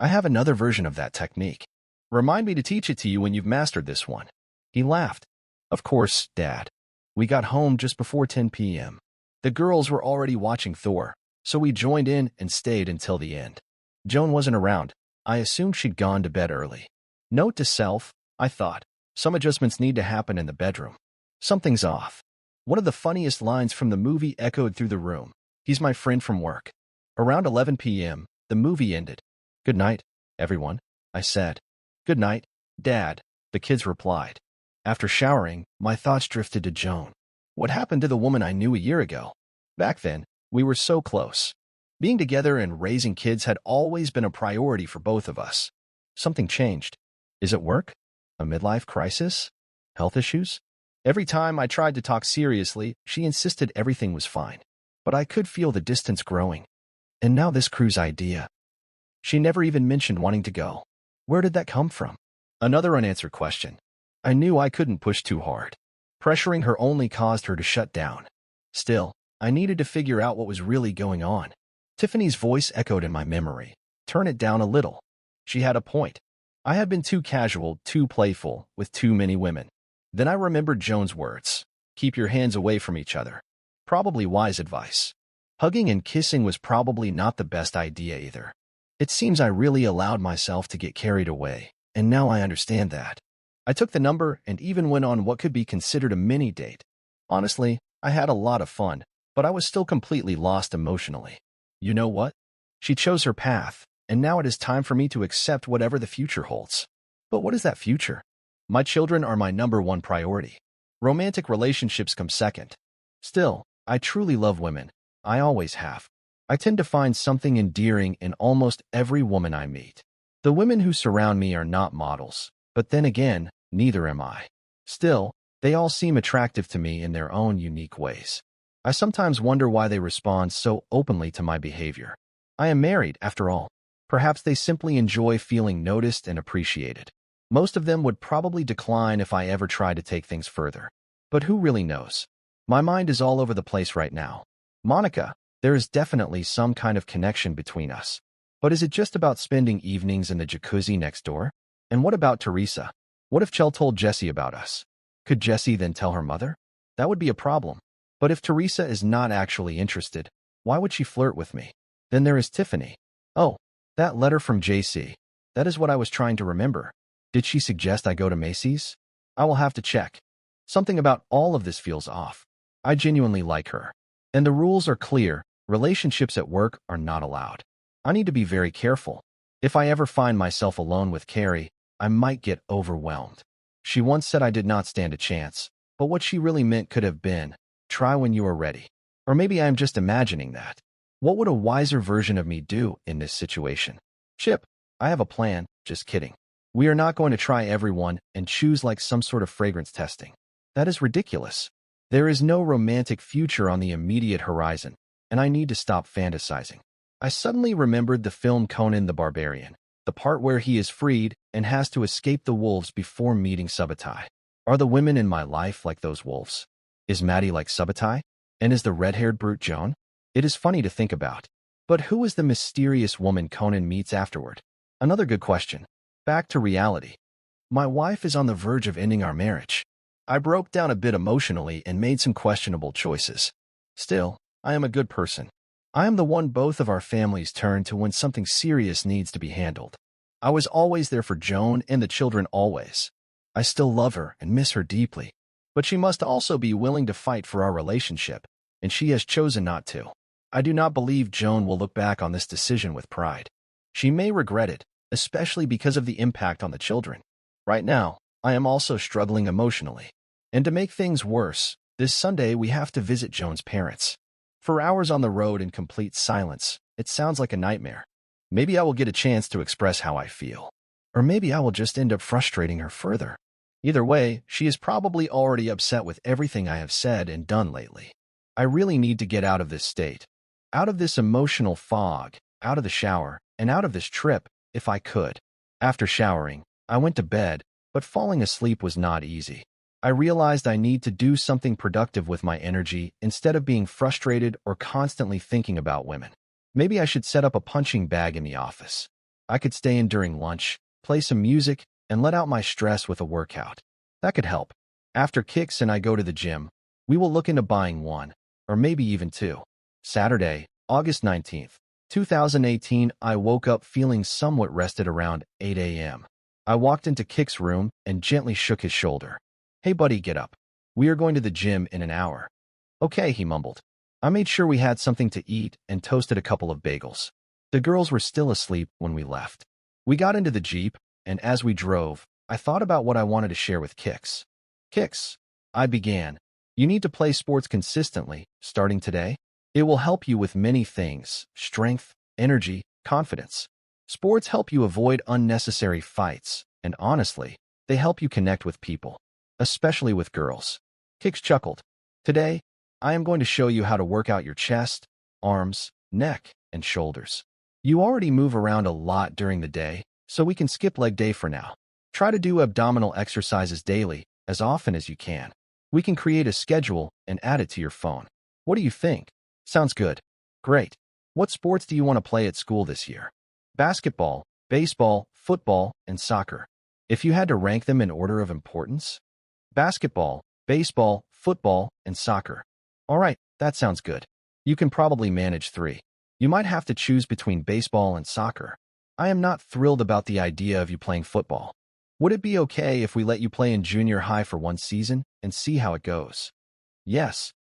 "I have another version of that technique. Remind me to teach it to you when you've mastered this one." He laughed. "Of course, Dad." We got home just before 10 p.m. The girls were already watching Thor, so we joined in and stayed until the end. Joan wasn't around. I assumed she'd gone to bed early. Note to self, I thought. Some adjustments need to happen in the bedroom. Something's off. One of the funniest lines from the movie echoed through the room. "He's my friend from work." Around 11 p.m., the movie ended. "Good night, everyone," I said. "Good night, Dad," the kids replied. After showering, my thoughts drifted to Joan. What happened to the woman I knew a year ago? Back then, we were so close. Being together and raising kids had always been a priority for both of us. Something changed. Is it work? A midlife crisis? Health issues? Every time I tried to talk seriously, she insisted everything was fine. But I could feel the distance growing. And now this cruise idea. She never even mentioned wanting to go. Where did that come from? Another unanswered question. I knew I couldn't push too hard. Pressuring her only caused her to shut down. Still, I needed to figure out what was really going on. Tiffany's voice echoed in my memory. "Turn it down a little." She had a point. I had been too casual, too playful, with too many women. Then I remembered Joan's words. "Keep your hands away from each other." Probably wise advice. Hugging and kissing was probably not the best idea either. It seems I really allowed myself to get carried away, and now I understand that. I took the number and even went on what could be considered a mini date. Honestly, I had a lot of fun, but I was still completely lost emotionally. You know what? She chose her path, and now it is time for me to accept whatever the future holds. But what is that future? My children are my #1 priority. Romantic relationships come second. Still, I truly love women. I always have. I tend to find something endearing in almost every woman I meet. The women who surround me are not models, but then again, neither am I. Still, they all seem attractive to me in their own unique ways. I sometimes wonder why they respond so openly to my behavior. I am married, after all. Perhaps they simply enjoy feeling noticed and appreciated. Most of them would probably decline if I ever tried to take things further. But who really knows? My mind is all over the place right now. Monica, there is definitely some kind of connection between us. But is it just about spending evenings in the jacuzzi next door? And what about Teresa? What if Chell told Jessie about us? Could Jessie then tell her mother? That would be a problem. But if Teresa is not actually interested, why would she flirt with me? Then there is Tiffany. Oh, that letter from JC. That is what I was trying to remember. Did she suggest I go to Macy's? I will have to check. Something about all of this feels off. I genuinely like her. And the rules are clear. Relationships at work are not allowed. I need to be very careful. If I ever find myself alone with Carrie, I might get overwhelmed. She once said I did not stand a chance, but what she really meant could have been, try when you are ready. Or maybe I am just imagining that. What would a wiser version of me do in this situation? Chip, I have a plan. Just kidding. We are not going to try everyone and choose like some sort of fragrance testing. That is ridiculous. There is no romantic future on the immediate horizon. and I need to stop fantasizing. I suddenly remembered the film Conan the Barbarian, the part where he is freed and has to escape the wolves before meeting Subotai. Are the women in my life like those wolves? Is Maddie like Subotai? And is the red-haired brute Joan? It is funny to think about. But who is the mysterious woman Conan meets afterward? Another good question. Back to reality. My wife is on the verge of ending our marriage. I broke down a bit emotionally and made some questionable choices. Still, I am a good person. I am the one both of our families turn to when something serious needs to be handled. I was always there for Joan and the children always. I still love her and miss her deeply. But she must also be willing to fight for our relationship, and she has chosen not to. I do not believe Joan will look back on this decision with pride. She may regret it, especially because of the impact on the children. Right now, I am also struggling emotionally. And to make things worse, this Sunday we have to visit Joan's parents. For hours on the road in complete silence, it sounds like a nightmare. Maybe I will get a chance to express how I feel. Or maybe I will just end up frustrating her further. Either way, she is probably already upset with everything I have said and done lately. I really need to get out of this state. Out of this emotional fog, out of the shower, and out of this trip, if I could. After showering, I went to bed, but falling asleep was not easy. I realized I need to do something productive with my energy instead of being frustrated or constantly thinking about women. Maybe I should set up a punching bag in the office. I could stay in during lunch, play some music, and let out my stress with a workout. That could help. After Kix and I go to the gym, we will look into buying one, or maybe even two. Saturday, August 19th, 2018, I woke up feeling somewhat rested around 8 a.m. I walked into Kix's room and gently shook his shoulder. Hey buddy, get up. We are going to the gym in an hour. Okay, he mumbled. I made sure we had something to eat and toasted a couple of bagels. The girls were still asleep when we left. We got into the Jeep, and as we drove, I thought about what I wanted to share with Kix. Kix, I began. You need to play sports consistently, starting today. It will help you with many things: strength, energy, confidence. Sports help you avoid unnecessary fights, and honestly, they help you connect with people, especially with girls. Kix chuckled. Today, I am going to show you how to work out your chest, arms, neck, and shoulders. You already move around a lot during the day, so we can skip leg day for now. Try to do abdominal exercises daily, as often as you can. We can create a schedule and add it to your phone. What do you think? Sounds good. Great. What sports do you want to play at school this year? Basketball, baseball, football, and soccer. If you had to rank them in order of importance? Basketball, baseball, football, and soccer. All right, that sounds good. You can probably manage 3. You might have to choose between baseball and soccer. I am not thrilled about the idea of you playing football. Would it be okay if we let you play in junior high for one season and see how it goes? Yes.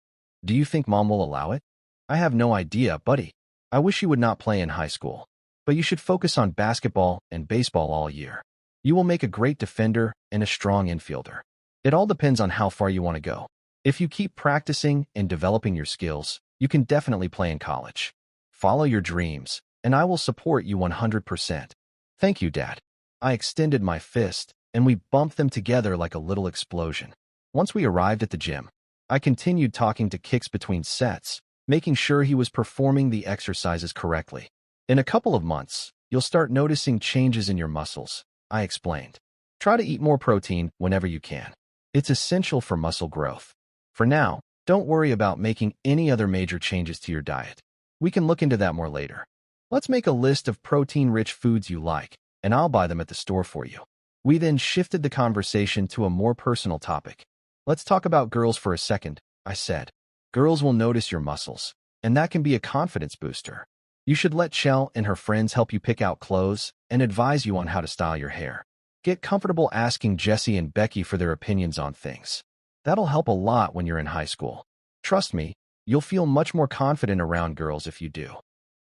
Do you think Mom will allow it? I have no idea, buddy. I wish you would not play in high school. But you should focus on basketball and baseball all year. You will make a great defender and a strong infielder. It all depends on how far you want to go. If you keep practicing and developing your skills, you can definitely play in college. Follow your dreams, and I will support you 100%. Thank you, Dad. I extended my fist, and we bumped them together like a little explosion. Once we arrived at the gym, I continued talking to Kix between sets, making sure he was performing the exercises correctly. In a couple of months, you'll start noticing changes in your muscles, I explained. Try to eat more protein whenever you can. It's essential for muscle growth. For now, don't worry about making any other major changes to your diet. We can look into that more later. Let's make a list of protein-rich foods you like, and I'll buy them at the store for you. We then shifted the conversation to a more personal topic. Let's talk about girls for a second, I said. Girls will notice your muscles, and that can be a confidence booster. You should let Chell and her friends help you pick out clothes and advise you on how to style your hair. Get comfortable asking Jessie and Becky for their opinions on things. That'll help a lot when you're in high school. Trust me, you'll feel much more confident around girls if you do.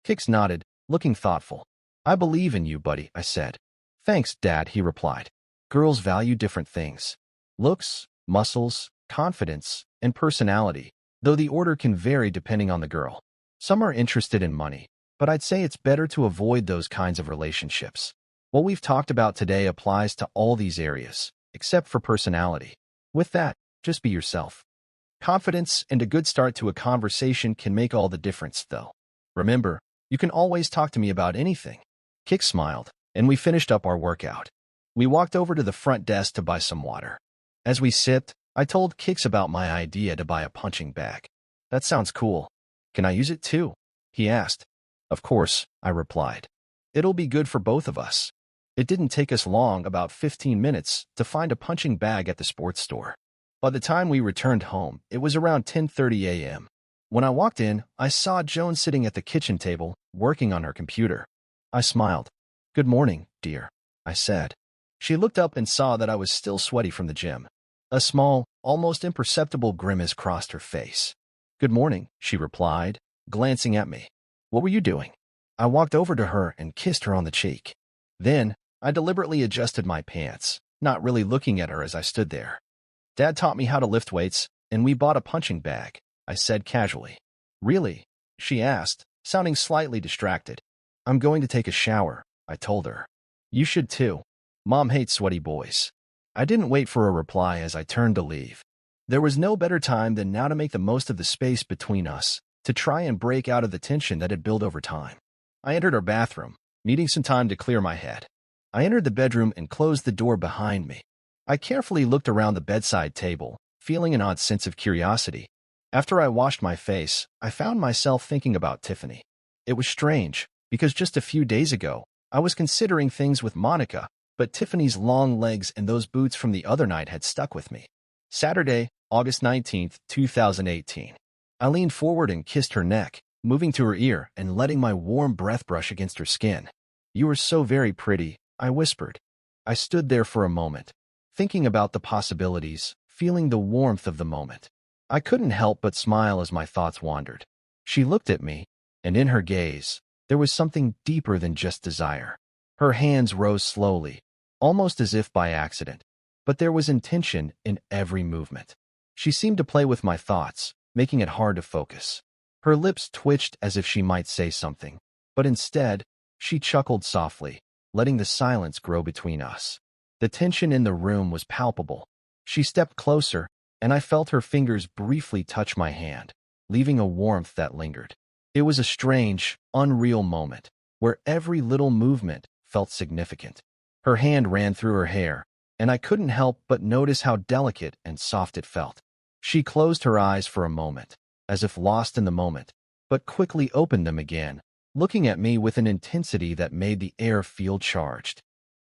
Kix nodded, looking thoughtful. I believe in you, buddy, I said. Thanks, Dad, he replied. Girls value different things. Looks, muscles, confidence, and personality, though the order can vary depending on the girl. Some are interested in money, but I'd say it's better to avoid those kinds of relationships. What we've talked about today applies to all these areas, except for personality. With that, just be yourself. Confidence and a good start to a conversation can make all the difference, though. Remember, you can always talk to me about anything. Kix smiled, and we finished up our workout. We walked over to the front desk to buy some water. As we sipped, I told Kix about my idea to buy a punching bag. That sounds cool. Can I use it too? He asked. Of course, I replied. It'll be good for both of us. It didn't take us long, about 15 minutes, to find a punching bag at the sports store. By the time we returned home, it was around 10:30 a.m. When I walked in, I saw Joan sitting at the kitchen table, working on her computer. I smiled. Good morning, dear, I said. She looked up and saw that I was still sweaty from the gym. A small, almost imperceptible grimace crossed her face. Good morning, she replied, glancing at me. What were you doing? I walked over to her and kissed her on the cheek. Then, I deliberately adjusted my pants, not really looking at her as I stood there. Dad taught me how to lift weights, and we bought a punching bag, I said casually. Really? She asked, sounding slightly distracted. I'm going to take a shower, I told her. You should too. Mom hates sweaty boys. I didn't wait for a reply as I turned to leave. There was no better time than now to make the most of the space between us, to try and break out of the tension that had built over time. I entered our bathroom, needing some time to clear my head. I entered the bedroom and closed the door behind me. I carefully looked around the bedside table, feeling an odd sense of curiosity. After I washed my face, I found myself thinking about Tiffany. It was strange, because just a few days ago, I was considering things with Monica, but Tiffany's long legs and those boots from the other night had stuck with me. Saturday, August 19th, 2018. I leaned forward and kissed her neck, moving to her ear and letting my warm breath brush against her skin. You are so very pretty, I whispered. I stood there for a moment, thinking about the possibilities, feeling the warmth of the moment. I couldn't help but smile as my thoughts wandered. She looked at me, and in her gaze, there was something deeper than just desire. Her hands rose slowly, almost as if by accident, but there was intention in every movement. She seemed to play with my thoughts, making it hard to focus. Her lips twitched as if she might say something, but instead, she chuckled softly, letting the silence grow between us. The tension in the room was palpable. She stepped closer, and I felt her fingers briefly touch my hand, leaving a warmth that lingered. It was a strange, unreal moment, where every little movement felt significant. Her hand ran through her hair, and I couldn't help but notice how delicate and soft it felt. She closed her eyes for a moment, as if lost in the moment, but quickly opened them again, looking at me with an intensity that made the air feel charged.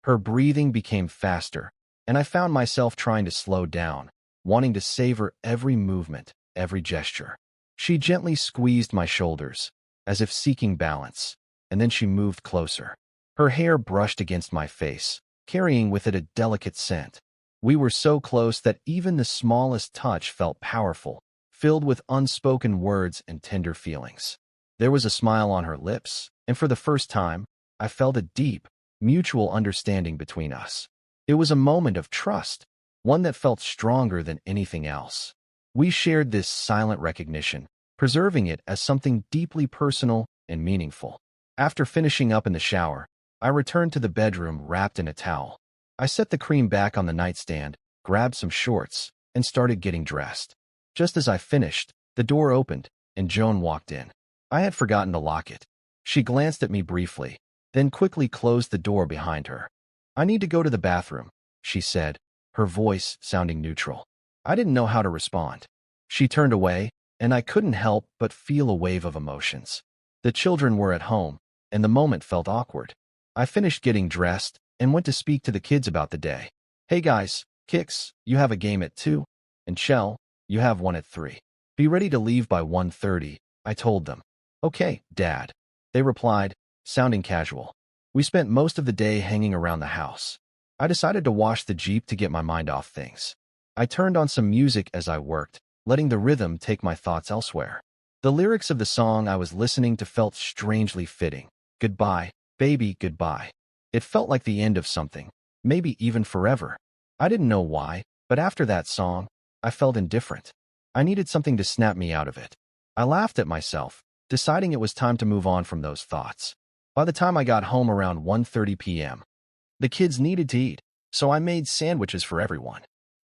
Her breathing became faster, and I found myself trying to slow down, wanting to savor every movement, every gesture. She gently squeezed my shoulders, as if seeking balance, and then she moved closer. Her hair brushed against my face, carrying with it a delicate scent. We were so close that even the smallest touch felt powerful, filled with unspoken words and tender feelings. There was a smile on her lips, and for the first time, I felt a deep, mutual understanding between us. It was a moment of trust, one that felt stronger than anything else. We shared this silent recognition, preserving it as something deeply personal and meaningful. After finishing up in the shower, I returned to the bedroom wrapped in a towel. I set the cream back on the nightstand, grabbed some shorts, and started getting dressed. Just as I finished, the door opened, and Joan walked in. I had forgotten to lock it. She glanced at me briefly, then quickly closed the door behind her. I need to go to the bathroom, she said, her voice sounding neutral. I didn't know how to respond. She turned away, and I couldn't help but feel a wave of emotions. The children were at home, and the moment felt awkward. I finished getting dressed and went to speak to the kids about the day. Hey guys, Kix, you have a game at 2, and Chell, you have one at 3. Be ready to leave by 1:30, I told them. Okay, Dad, they replied, sounding casual. We spent most of the day hanging around the house. I decided to wash the Jeep to get my mind off things. I turned on some music as I worked, letting the rhythm take my thoughts elsewhere. The lyrics of the song I was listening to felt strangely fitting. Goodbye, baby, goodbye. It felt like the end of something, maybe even forever. I didn't know why, but after that song, I felt indifferent. I needed something to snap me out of it. I laughed at myself, deciding it was time to move on from those thoughts. By the time I got home around 1:30 p.m., the kids needed to eat, so I made sandwiches for everyone.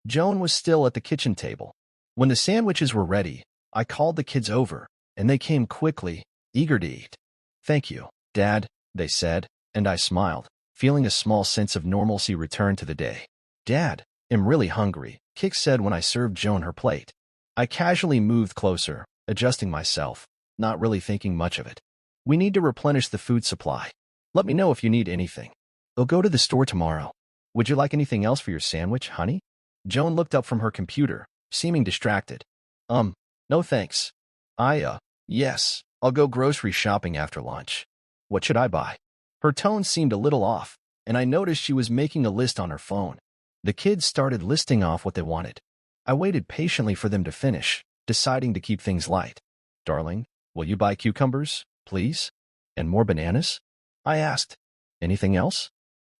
Joan was still at the kitchen table, When the sandwiches were ready, I called the kids over, and they came quickly, eager to eat. "Thank you, Dad," they said, and I smiled, feeling a small sense of normalcy return to the day. "Dad, I'm really hungry," Kix said when I served Joan her plate. I casually moved closer, adjusting myself, not really thinking much of it. "We need to replenish the food supply. Let me know if you need anything. I'll go to the store tomorrow. Would you like anything else for your sandwich, honey?" Joan looked up from her computer, seeming distracted. No thanks. Yes, I'll go grocery shopping after lunch. What should I buy?" Her tone seemed a little off, and I noticed she was making a list on her phone. The kids started listing off what they wanted. I waited patiently for them to finish, deciding to keep things light. "Darling, will you buy cucumbers, please? And more bananas?" I asked. "Anything else?"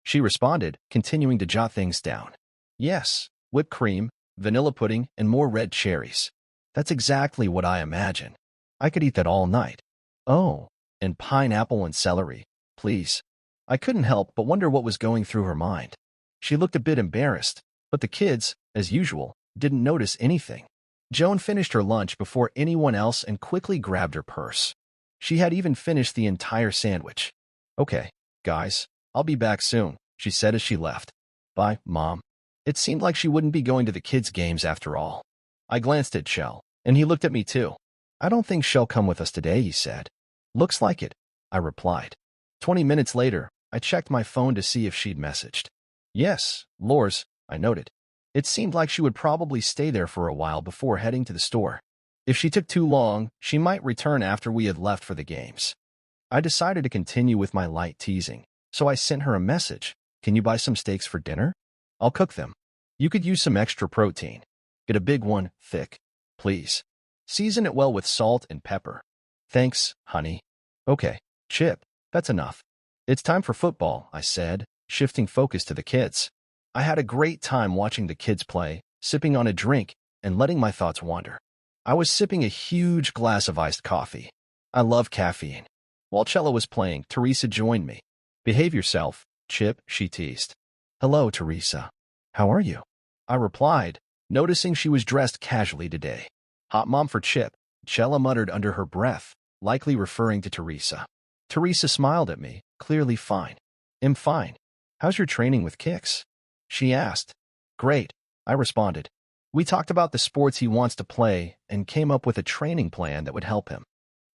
She responded, continuing to jot things down. "Yes, whipped cream, vanilla pudding, and more red cherries." That's exactly what I imagine. I could eat that all night. "Oh, and pineapple and celery, please." I couldn't help but wonder what was going through her mind. She looked a bit embarrassed, but the kids, as usual, didn't notice anything. Joan finished her lunch before anyone else and quickly grabbed her purse. She had even finished the entire sandwich. "Okay, guys, I'll be back soon," she said as she left. "Bye, Mom." It seemed like she wouldn't be going to the kids' games after all. I glanced at Shell, and he looked at me too. "I don't think she'll come with us today," he said. "Looks like it," I replied. 20 minutes later, I checked my phone to see if she'd messaged. "Yes, Lors," I noted. It seemed like she would probably stay there for a while before heading to the store. If she took too long, she might return after we had left for the games. I decided to continue with my light teasing, so I sent her a message. "Can you buy some steaks for dinner? I'll cook them. You could use some extra protein. Get a big one, thick, please. Season it well with salt and pepper." "Thanks, honey." "Okay, Chip, that's enough. It's time for football," I said, shifting focus to the kids. I had a great time watching the kids play, sipping on a drink, and letting my thoughts wander. I was sipping a huge glass of iced coffee. I love caffeine. While Cella was playing, Teresa joined me. "Behave yourself, Chip," she teased. "Hello, Teresa. How are you?" I replied, noticing she was dressed casually today. "Hot mom for Chip," Cella muttered under her breath, likely referring to Teresa. Teresa smiled at me, clearly fine. "I'm fine. How's your training with Kix?" she asked. "Great," I responded. We talked about the sports he wants to play and came up with a training plan that would help him.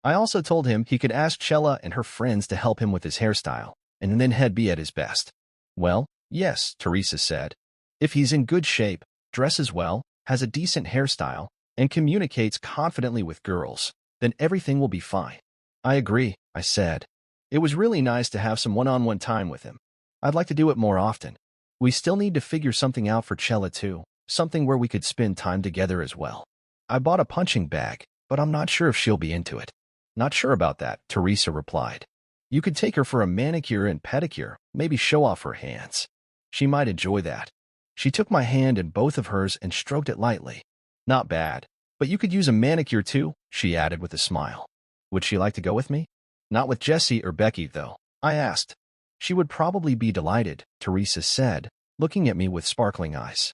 I also told him he could ask Cella and her friends to help him with his hairstyle, and then he'd be at his best. "Well, yes," Teresa said. "If he's in good shape, dresses well, has a decent hairstyle, and communicates confidently with girls, then everything will be fine." "I agree," I said. It was really nice to have some one-on-one time with him. I'd like to do it more often. We still need to figure something out for Cella too, something where we could spend time together as well. I bought a punching bag, but I'm not sure if she'll be into it. "Not sure about that," Teresa replied. "You could take her for a manicure and pedicure, maybe show off her hands. She might enjoy that." She took my hand in both of hers and stroked it lightly. "Not bad, but you could use a manicure too," she added with a smile. "Would she like to go with me?" "Not with Jessie or Becky, though," I asked. "She would probably be delighted," Teresa said, looking at me with sparkling eyes.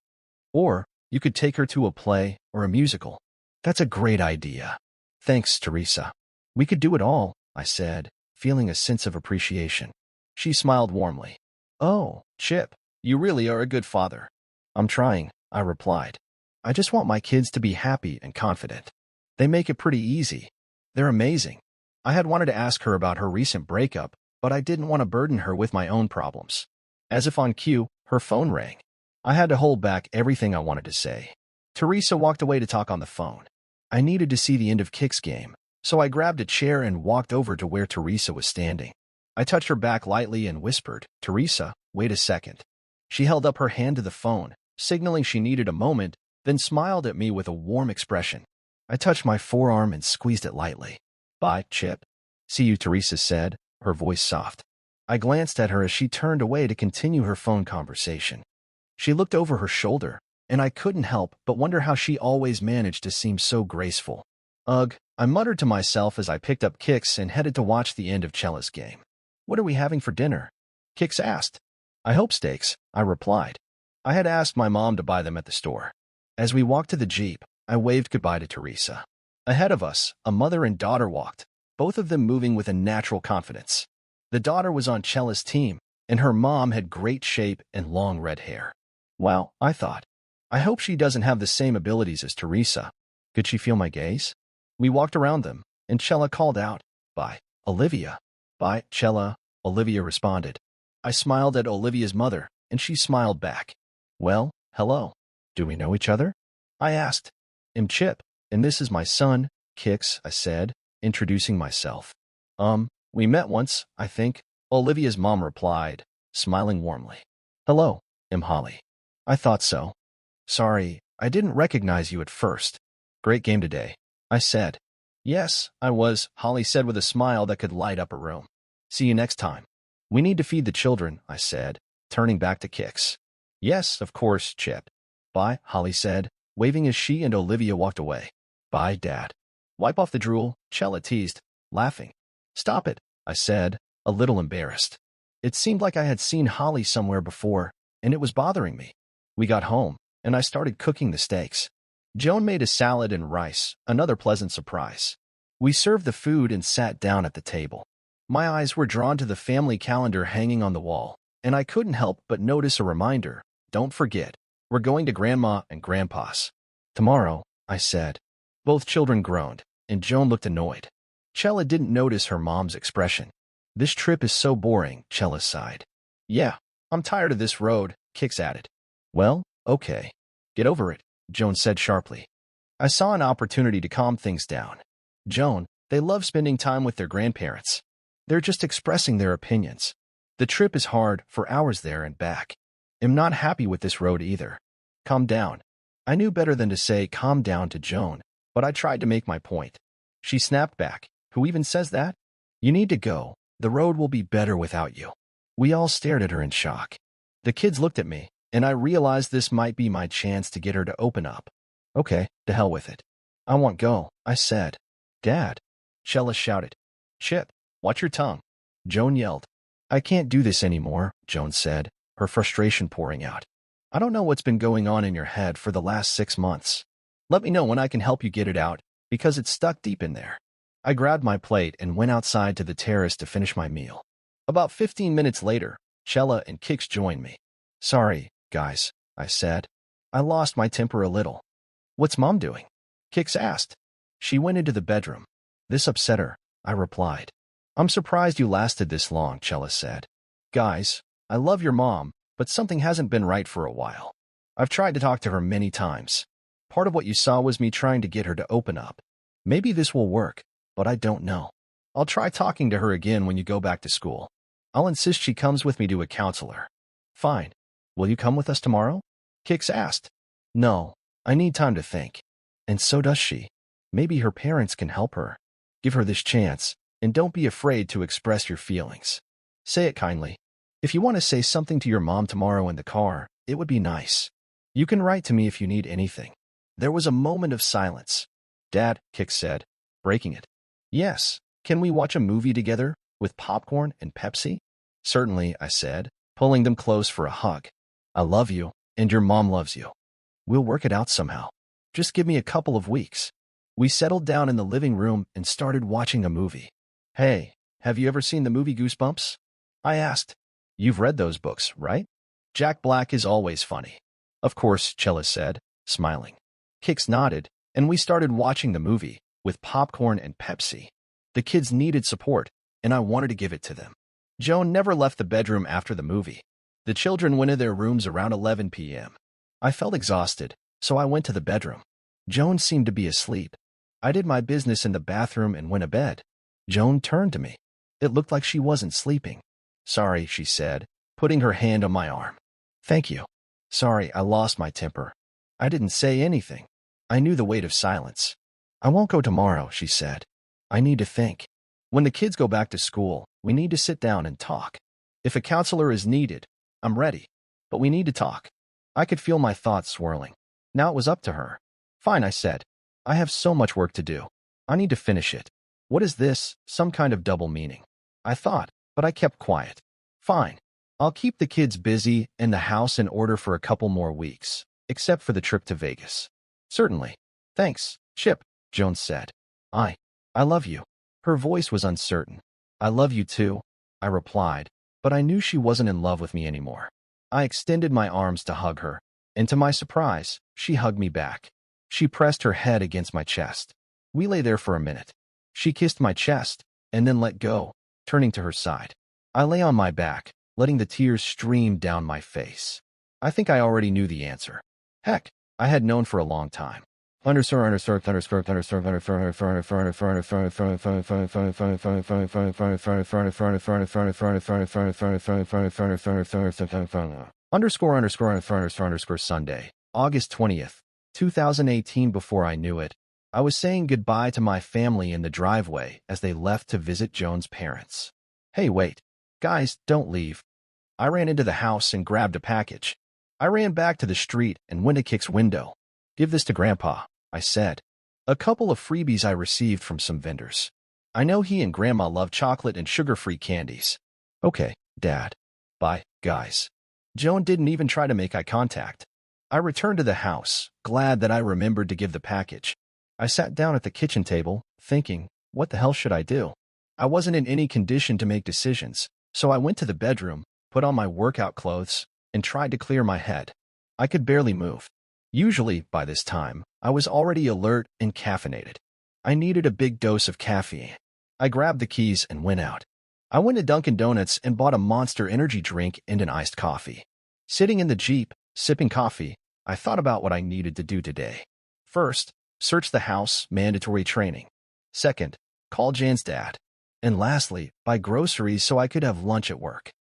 "Or you could take her to a play or a musical." "That's a great idea. Thanks, Teresa." "We could do it all," I said, feeling a sense of appreciation. She smiled warmly. "Oh, Chip, you really are a good father." "I'm trying," I replied. "I just want my kids to be happy and confident. They make it pretty easy. They're amazing." I had wanted to ask her about her recent breakup, but I didn't want to burden her with my own problems. As if on cue, her phone rang. I had to hold back everything I wanted to say. Teresa walked away to talk on the phone. I needed to see the end of Kick's game, so I grabbed a chair and walked over to where Teresa was standing. I touched her back lightly and whispered, "Teresa, wait a second." She held up her hand to the phone, signaling she needed a moment, then smiled at me with a warm expression. I touched my forearm and squeezed it lightly. "Bye, Chip." "See you," Teresa said, her voice soft. I glanced at her as she turned away to continue her phone conversation. She looked over her shoulder, and I couldn't help but wonder how she always managed to seem so graceful. "Ugh," I muttered to myself as I picked up Kix and headed to watch the end of Cella's game. "What are we having for dinner?" Kix asked. "I hope steaks," I replied. I had asked my mom to buy them at the store. As we walked to the Jeep, I waved goodbye to Teresa. Ahead of us, a mother and daughter walked, both of them moving with a natural confidence. The daughter was on Chella's team, and her mom had great shape and long red hair. Wow, I thought. I hope she doesn't have the same abilities as Teresa. Could she feel my gaze? We walked around them, and Chella called out, "Bye, Olivia." "Bye, Chella," Olivia responded. I smiled at Olivia's mother, and she smiled back. "Well, hello. Do we know each other?" I asked. "I'm Chip, and this is my son, Kix," I said, introducing myself. We met once, I think," Olivia's mom replied, smiling warmly. "Hello, I'm Holly." "I thought so. Sorry, I didn't recognize you at first." "Great game today," I said. "Yes, I was," Holly said with a smile that could light up a room. "See you next time." "We need to feed the children," I said, turning back to Kix. "Yes, of course, Chip." "Bye," Holly said, waving as she and Olivia walked away. "Bye, Dad." "Wipe off the drool," Chella teased, laughing. "Stop it," I said, a little embarrassed. It seemed like I had seen Holly somewhere before, and it was bothering me. We got home, and I started cooking the steaks. Joan made a salad and rice, another pleasant surprise. We served the food and sat down at the table. My eyes were drawn to the family calendar hanging on the wall, and I couldn't help but notice a reminder. "Don't forget, we're going to Grandma and Grandpa's tomorrow," I said. Both children groaned, and Joan looked annoyed. Chella didn't notice her mom's expression. "This trip is so boring," Chella sighed. "Yeah, I'm tired of this road," Kix added. "Well, okay. Get over it," Joan said sharply. I saw an opportunity to calm things down. "Joan, they love spending time with their grandparents. They're just expressing their opinions. The trip is hard for hours there and back. I'm not happy with this road either. Calm down." I knew better than to say calm down to Joan, but I tried to make my point. She snapped back. "Who even says that? You need to go. The road will be better without you." We all stared at her in shock. The kids looked at me, and I realized this might be my chance to get her to open up. "Okay, to hell with it. I won't go," I said. "Dad," Chella shouted. "Chip, watch your tongue," Joan yelled. "I can't do this anymore," Joan said, her frustration pouring out. "I don't know what's been going on in your head for the last 6 months. Let me know when I can help you get it out, because it's stuck deep in there." I grabbed my plate and went outside to the terrace to finish my meal. About 15 minutes later, Chella and Kix joined me. "Sorry, guys," I said. I lost my temper a little. "What's Mom doing?" Kix asked. "She went into the bedroom. This upset her," I replied. "I'm surprised you lasted this long," Chella said. "Guys, I love your mom, but something hasn't been right for a while. I've tried to talk to her many times. Part of what you saw was me trying to get her to open up. Maybe this will work, but I don't know. I'll try talking to her again when you go back to school. I'll insist she comes with me to a counselor." "Fine. Will you come with us tomorrow?" Kix asked. "No, I need time to think." "And so does she. Maybe her parents can help her. Give her this chance, and don't be afraid to express your feelings. Say it kindly. If you want to say something to your mom tomorrow in the car, it would be nice. You can write to me if you need anything." There was a moment of silence. "Dad," Kix said, breaking it. "Yes, can we watch a movie together, with popcorn and Pepsi?" "Certainly," I said, pulling them close for a hug. "I love you, and your mom loves you. We'll work it out somehow. Just give me a couple of weeks." We settled down in the living room and started watching a movie. "Hey, have you ever seen the movie Goosebumps?" I asked. "You've read those books, right? Jack Black is always funny." "Of course," Chella said, smiling. Kix nodded, and we started watching the movie, with popcorn and Pepsi. The kids needed support, and I wanted to give it to them. Joan never left the bedroom after the movie. The children went to their rooms around 11 p.m. I felt exhausted, so I went to the bedroom. Joan seemed to be asleep. I did my business in the bathroom and went to bed. Joan turned to me. It looked like she wasn't sleeping. "Sorry," she said, putting her hand on my arm. "Thank you." "Sorry, I lost my temper." I didn't say anything. I knew the weight of silence. "I won't go tomorrow," she said. "I need to think. When the kids go back to school, we need to sit down and talk. If a counselor is needed, I'm ready. But we need to talk." I could feel my thoughts swirling. Now it was up to her. "Fine," I said. "I have so much work to do. I need to finish it." What is this? Some kind of double meaning? I thought, but I kept quiet. "Fine. I'll keep the kids busy and the house in order for a couple more weeks, except for the trip to Vegas." "Certainly." Thanks, Chip, Joan said. I love you. Her voice was uncertain. I love you too, I replied, but I knew she wasn't in love with me anymore. I extended my arms to hug her, and to my surprise, she hugged me back. She pressed her head against my chest. We lay there for a minute. She kissed my chest, and then let go, turning to her side. I lay on my back, letting the tears stream down my face. I think I already knew the answer. Heck, I had known for a long time. Underscore. Sunday, August 20th, 2018. Before I knew it, I was saying goodbye to my family in the driveway as they left to visit Joan's parents. Hey, wait. Guys, don't leave. I ran into the house and grabbed a package. I ran back to the street and went to Kick's window. Give this to Grandpa, I said. A couple of freebies I received from some vendors. I know he and Grandma love chocolate and sugar-free candies. Okay, Dad. Bye, guys. Joan didn't even try to make eye contact. I returned to the house, glad that I remembered to give the package. I sat down at the kitchen table, thinking, what the hell should I do? I wasn't in any condition to make decisions, so I went to the bedroom, put on my workout clothes, and tried to clear my head. I could barely move. Usually, by this time, I was already alert and caffeinated. I needed a big dose of caffeine. I grabbed the keys and went out. I went to Dunkin' Donuts and bought a Monster energy drink and an iced coffee. Sitting in the Jeep, sipping coffee, I thought about what I needed to do today. First, search the house, mandatory training. Second, call Jan's dad. And lastly, buy groceries so I could have lunch at work.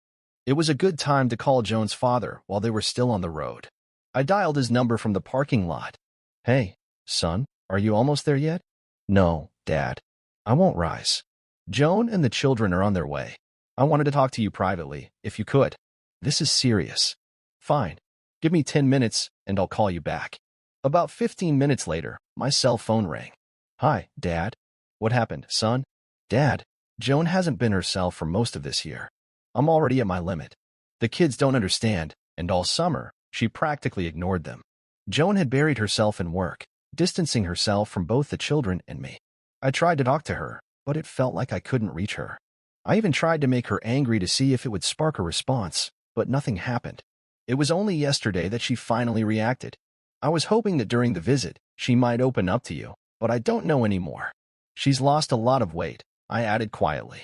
It was a good time to call Joan's father while they were still on the road. I dialed his number from the parking lot. Hey, son, are you almost there yet? No, Dad. I won't rise. Joan and the children are on their way. I wanted to talk to you privately, if you could. This is serious. Fine. Give me 10 minutes, and I'll call you back. About 15 minutes later, my cell phone rang. Hi, Dad. What happened, son? Dad, Joan hasn't been herself for most of this year. I'm already at my limit. The kids don't understand, and all summer, she practically ignored them. Joan had buried herself in work, distancing herself from both the children and me. I tried to talk to her, but it felt like I couldn't reach her. I even tried to make her angry to see if it would spark a response, but nothing happened. It was only yesterday that she finally reacted. I was hoping that during the visit, she might open up to you, but I don't know anymore. She's lost a lot of weight, I added quietly.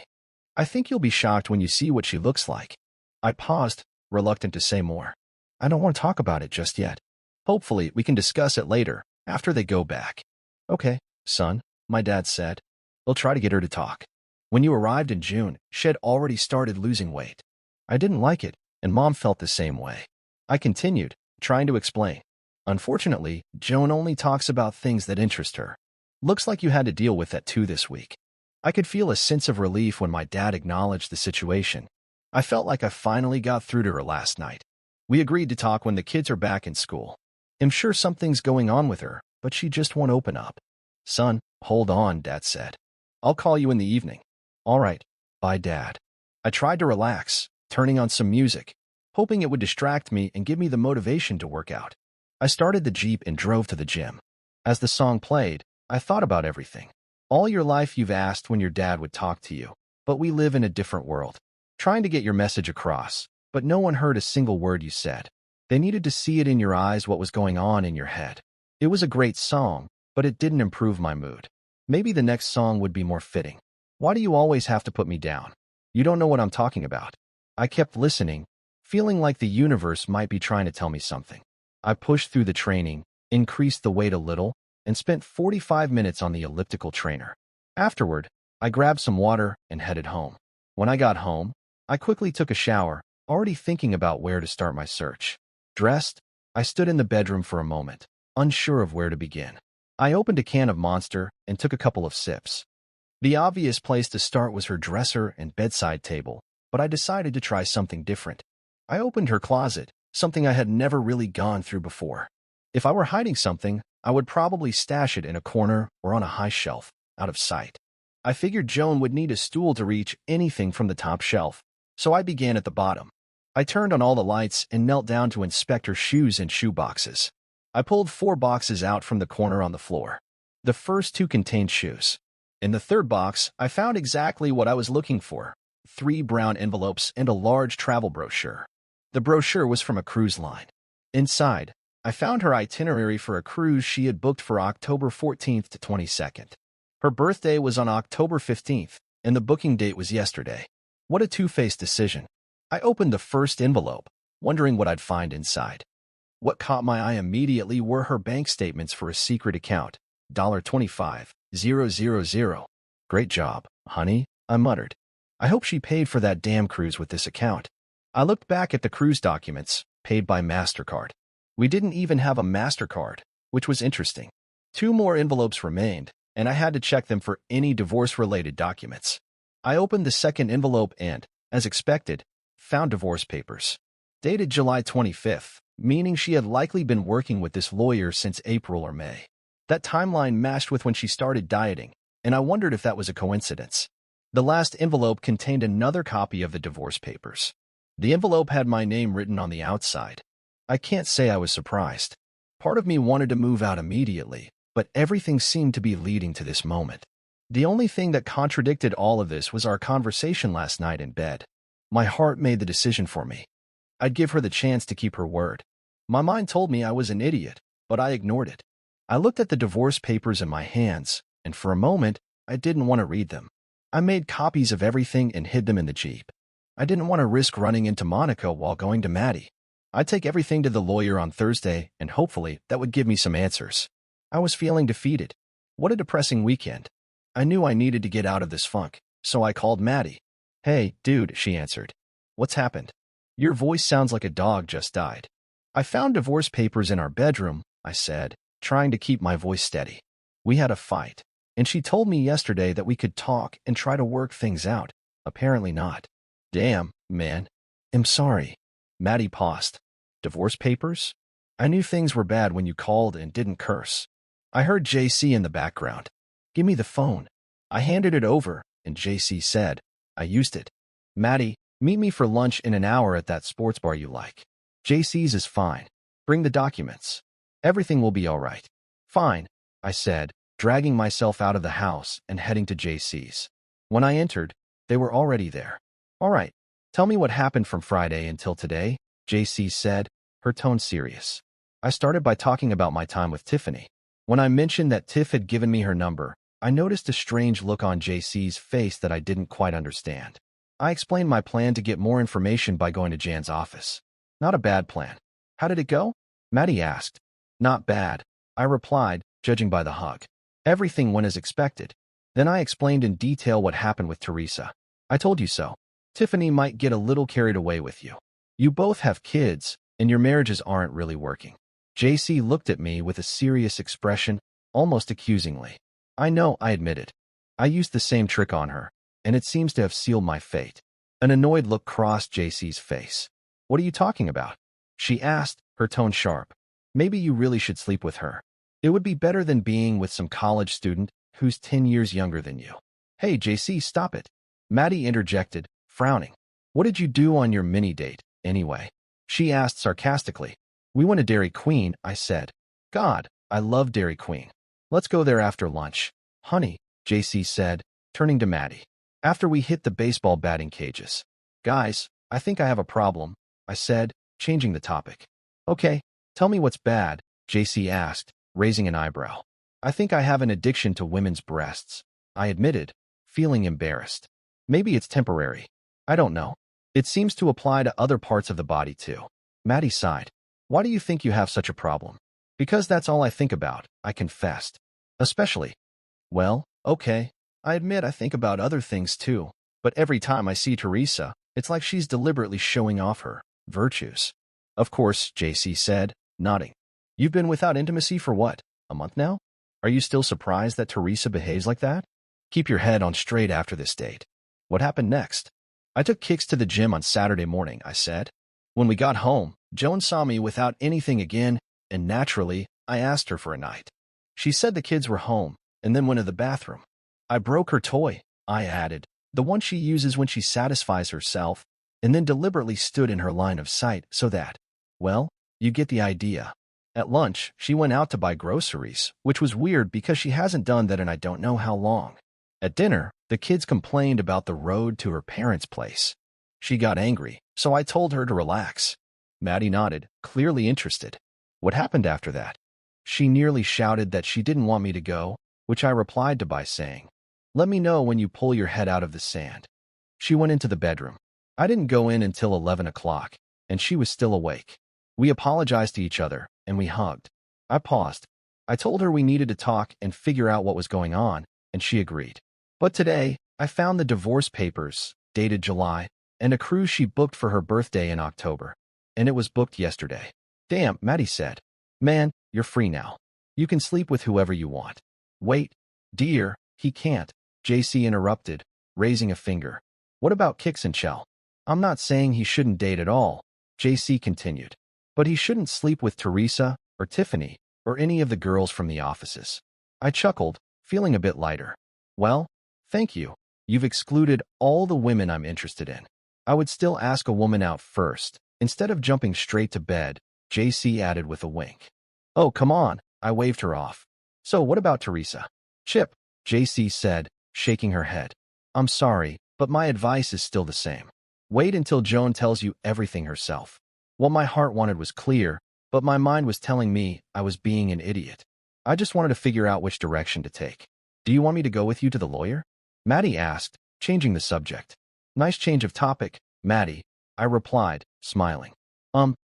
I think you'll be shocked when you see what she looks like. I paused, reluctant to say more. I don't want to talk about it just yet. Hopefully, we can discuss it later, after they go back. Okay, son, my dad said. We'll try to get her to talk. When you arrived in June, she had already started losing weight. I didn't like it, and Mom felt the same way. I continued, trying to explain. Unfortunately, Joan only talks about things that interest her. Looks like you had to deal with that too this week. I could feel a sense of relief when my dad acknowledged the situation. I felt like I finally got through to her last night. We agreed to talk when the kids are back in school. I'm sure something's going on with her, but she just won't open up. Son, hold on, Dad said. I'll call you in the evening. All right, bye, Dad. I tried to relax, turning on some music, hoping it would distract me and give me the motivation to work out. I started the Jeep and drove to the gym. As the song played, I thought about everything. All your life you've asked when your dad would talk to you, but we live in a different world. Trying to get your message across, but no one heard a single word you said. They needed to see it in your eyes what was going on in your head. It was a great song, but it didn't improve my mood. Maybe the next song would be more fitting. Why do you always have to put me down? You don't know what I'm talking about. I kept listening, feeling like the universe might be trying to tell me something. I pushed through the training, increased the weight a little, and spent 45 minutes on the elliptical trainer. Afterward, I grabbed some water and headed home. When I got home, I quickly took a shower, already thinking about where to start my search. Dressed, I stood in the bedroom for a moment, unsure of where to begin. I opened a can of Monster and took a couple of sips. The obvious place to start was her dresser and bedside table, but I decided to try something different. I opened her closet, something I had never really gone through before. If I were hiding something, I would probably stash it in a corner or on a high shelf, out of sight. I figured Joan would need a stool to reach anything from the top shelf, so I began at the bottom. I turned on all the lights and knelt down to inspect her shoes and shoe boxes. I pulled 4 boxes out from the corner on the floor. The first 2 contained shoes. In the third box, I found exactly what I was looking for: 3 brown envelopes and a large travel brochure. The brochure was from a cruise line. Inside, I found her itinerary for a cruise she had booked for October 14th to 22nd. Her birthday was on October 15th, and the booking date was yesterday. What a two-faced decision. I opened the first envelope, wondering what I'd find inside. What caught my eye immediately were her bank statements for a secret account, $25,000. Great job, honey, I muttered. I hope she paid for that damn cruise with this account. I looked back at the cruise documents, paid by MasterCard. We didn't even have a MasterCard, which was interesting. 2 more envelopes remained, and I had to check them for any divorce-related documents. I opened the second envelope and, as expected, found divorce papers. Dated July 25th, meaning she had likely been working with this lawyer since April or May. That timeline matched with when she started dieting, and I wondered if that was a coincidence. The last envelope contained another copy of the divorce papers. The envelope had my name written on the outside. I can't say I was surprised. Part of me wanted to move out immediately, but everything seemed to be leading to this moment. The only thing that contradicted all of this was our conversation last night in bed. My heart made the decision for me. I'd give her the chance to keep her word. My mind told me I was an idiot, but I ignored it. I looked at the divorce papers in my hands, and for a moment, I didn't want to read them. I made copies of everything and hid them in the Jeep. I didn't want to risk running into Monica while going to Maddie. I'd take everything to the lawyer on Thursday, and hopefully that would give me some answers. I was feeling defeated. What a depressing weekend. I knew I needed to get out of this funk, so I called Maddie. "Hey, dude," she answered. "What's happened? Your voice sounds like a dog just died." "I found divorce papers in our bedroom," I said, trying to keep my voice steady. "We had a fight, and she told me yesterday that we could talk and try to work things out. Apparently not." "Damn, man. I'm sorry." Maddie paused. "Divorce papers?" I knew things were bad when you called and didn't curse. I heard JC in the background. "Give me the phone." I handed it over, and JC said, "I used it." "Maddie, meet me for lunch in an hour at that sports bar you like." "JC's is fine. Bring the documents. Everything will be all right." "Fine," I said, dragging myself out of the house and heading to JC's. When I entered, they were already there. "All right, tell me what happened from Friday until today," JC said, her tone serious. I started by talking about my time with Tiffany. When I mentioned that Tiff had given me her number, I noticed a strange look on JC's face that I didn't quite understand. I explained my plan to get more information by going to Jan's office. "Not a bad plan. How did it go?" Maddie asked. "Not bad," I replied, judging by the hug. "Everything went as expected." Then I explained in detail what happened with Teresa. "I told you so. Tiffany might get a little carried away with you. You both have kids, and your marriages aren't really working." JC looked at me with a serious expression, almost accusingly. "I know," I admitted. "I used the same trick on her, and it seems to have sealed my fate." An annoyed look crossed JC's face. "What are you talking about?" she asked, her tone sharp. "Maybe you really should sleep with her. It would be better than being with some college student who's 10 years younger than you." "Hey, JC, stop it." Maddie interjected, frowning. "What did you do on your mini-date, anyway?" she asked sarcastically. "We went to Dairy Queen," I said. "God, I love Dairy Queen. Let's go there after lunch." "Honey," JC said, turning to Maddie. "After we hit the baseball batting cages." "Guys, I think I have a problem," I said, changing the topic. "Okay, tell me what's bad," JC asked, raising an eyebrow. "I think I have an addiction to women's breasts," I admitted, feeling embarrassed. "Maybe it's temporary. I don't know. It seems to apply to other parts of the body too." Maddie sighed. "Why do you think you have such a problem?" "Because that's all I think about," I confessed. "Especially." "Well, okay. I admit I think about other things too, but every time I see Teresa, it's like she's deliberately showing off her virtues." "Of course," JC said, nodding. "You've been without intimacy for what, a month now? Are you still surprised that Teresa behaves like that? Keep your head on straight after this date." "What happened next?" "I took Kix to the gym on Saturday morning," I said. "When we got home, Joan saw me without anything again, and naturally, I asked her for a night. She said the kids were home, and then went to the bathroom. I broke her toy," I added, "the one she uses when she satisfies herself, and then deliberately stood in her line of sight so that, well, you get the idea." At lunch, she went out to buy groceries, which was weird because she hasn't done that in I don't know how long. At dinner, the kids complained about the road to her parents' place. She got angry, so I told her to relax. Maddie nodded, clearly interested. What happened after that? She nearly shouted that she didn't want me to go, which I replied to by saying, "Let me know when you pull your head out of the sand." She went into the bedroom. I didn't go in until 11 o'clock, and she was still awake. We apologized to each other, and we hugged. I paused. I told her we needed to talk and figure out what was going on, and she agreed. But today, I found the divorce papers, dated July, and a cruise she booked for her birthday in October. And it was booked yesterday. Damn, Maddie said. Man, you're free now. You can sleep with whoever you want. Wait, dear, he can't, JC interrupted, raising a finger. What about Kix and Chell? I'm not saying he shouldn't date at all, JC continued. But he shouldn't sleep with Teresa, or Tiffany, or any of the girls from the offices. I chuckled, feeling a bit lighter. Well, thank you. You've excluded all the women I'm interested in. I would still ask a woman out first, instead of jumping straight to bed, JC added with a wink. Oh, come on, I waved her off. So what about Teresa? Chip, JC said, shaking her head. I'm sorry, but my advice is still the same. Wait until Joan tells you everything herself. What my heart wanted was clear, but my mind was telling me I was being an idiot. I just wanted to figure out which direction to take. Do you want me to go with you to the lawyer? Maddie asked, changing the subject. Nice change of topic, Maddie, I replied, smiling.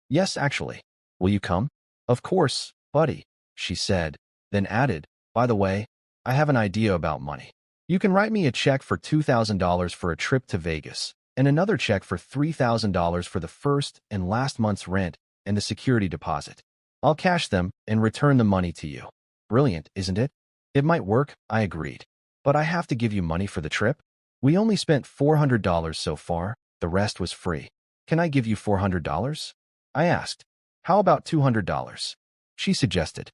Yes, actually. Will you come? Of course, buddy, she said, then added, by the way, I have an idea about money. You can write me a check for $2,000 for a trip to Vegas, and another check for $3,000 for the first and last month's rent and the security deposit. I'll cash them and return the money to you. Brilliant, isn't it? It might work, I agreed. But I have to give you money for the trip? We only spent $400 so far, the rest was free. Can I give you $400? I asked. How about $200? She suggested.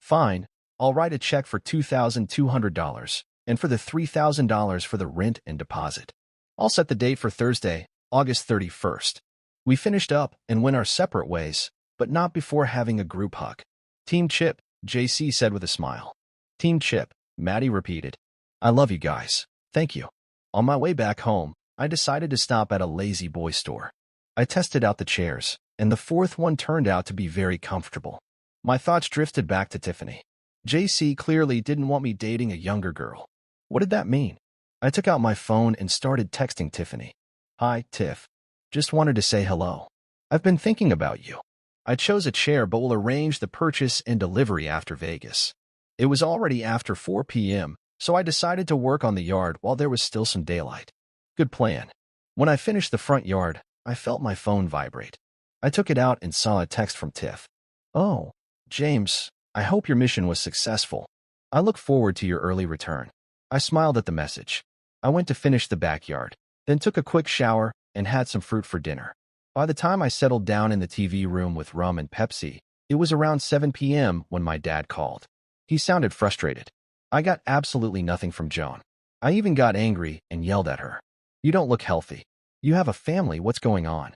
Fine, I'll write a check for $2,200, and for the $3,000 for the rent and deposit. I'll set the date for Thursday, August 31st. We finished up and went our separate ways, but not before having a group hug. Team Chip, JC said with a smile. Team Chip, Maddie repeated. I love you guys. Thank you. On my way back home, I decided to stop at a Lazy Boy store. I tested out the chairs, and the fourth one turned out to be very comfortable. My thoughts drifted back to Tiffany. JC clearly didn't want me dating a younger girl. What did that mean? I took out my phone and started texting Tiffany. Hi, Tiff. Just wanted to say hello. I've been thinking about you. I chose a chair but will arrange the purchase and delivery after Vegas. It was already after 4 p.m., so I decided to work on the yard while there was still some daylight. Good plan. When I finished the front yard, I felt my phone vibrate. I took it out and saw a text from Tiff. Oh, James, I hope your mission was successful. I look forward to your early return. I smiled at the message. I went to finish the backyard, then took a quick shower and had some fruit for dinner. By the time I settled down in the TV room with rum and Pepsi, it was around 7 p.m. when my dad called. He sounded frustrated. I got absolutely nothing from Joan. I even got angry and yelled at her. You don't look healthy. You have a family, what's going on?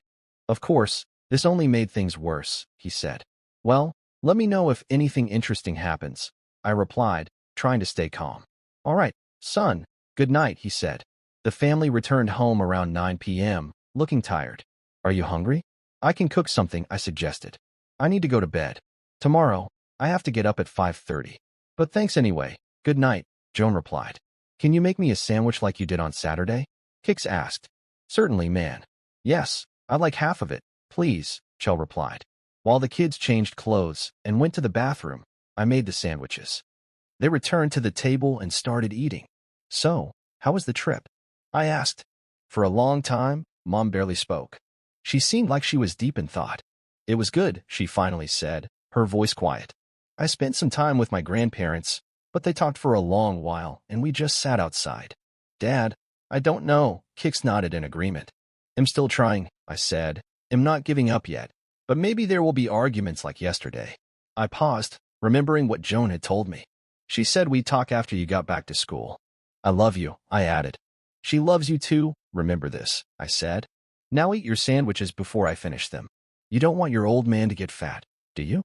Of course, this only made things worse, he said. Well, let me know if anything interesting happens, I replied, trying to stay calm. All right, son, good night, he said. The family returned home around 9 p.m., looking tired. Are you hungry? I can cook something, I suggested. I need to go to bed. Tomorrow, I have to get up at 5:30. But thanks anyway. Good night, Joan replied. Can you make me a sandwich like you did on Saturday? Kix asked. Certainly, man. Yes, I'd like half of it, please, Chell replied. While the kids changed clothes and went to the bathroom, I made the sandwiches. They returned to the table and started eating. So, how was the trip? I asked. For a long time, Mom barely spoke. She seemed like she was deep in thought. It was good, she finally said, her voice quiet. I spent some time with my grandparents, but they talked for a long while, and we just sat outside. Dad, I don't know, Kix nodded in agreement. I'm still trying, I said. I'm not giving up yet, but maybe there will be arguments like yesterday. I paused, remembering what Joan had told me. She said we'd talk after you got back to school. I love you, I added. She loves you too, remember this, I said. Now eat your sandwiches before I finish them. You don't want your old man to get fat, do you?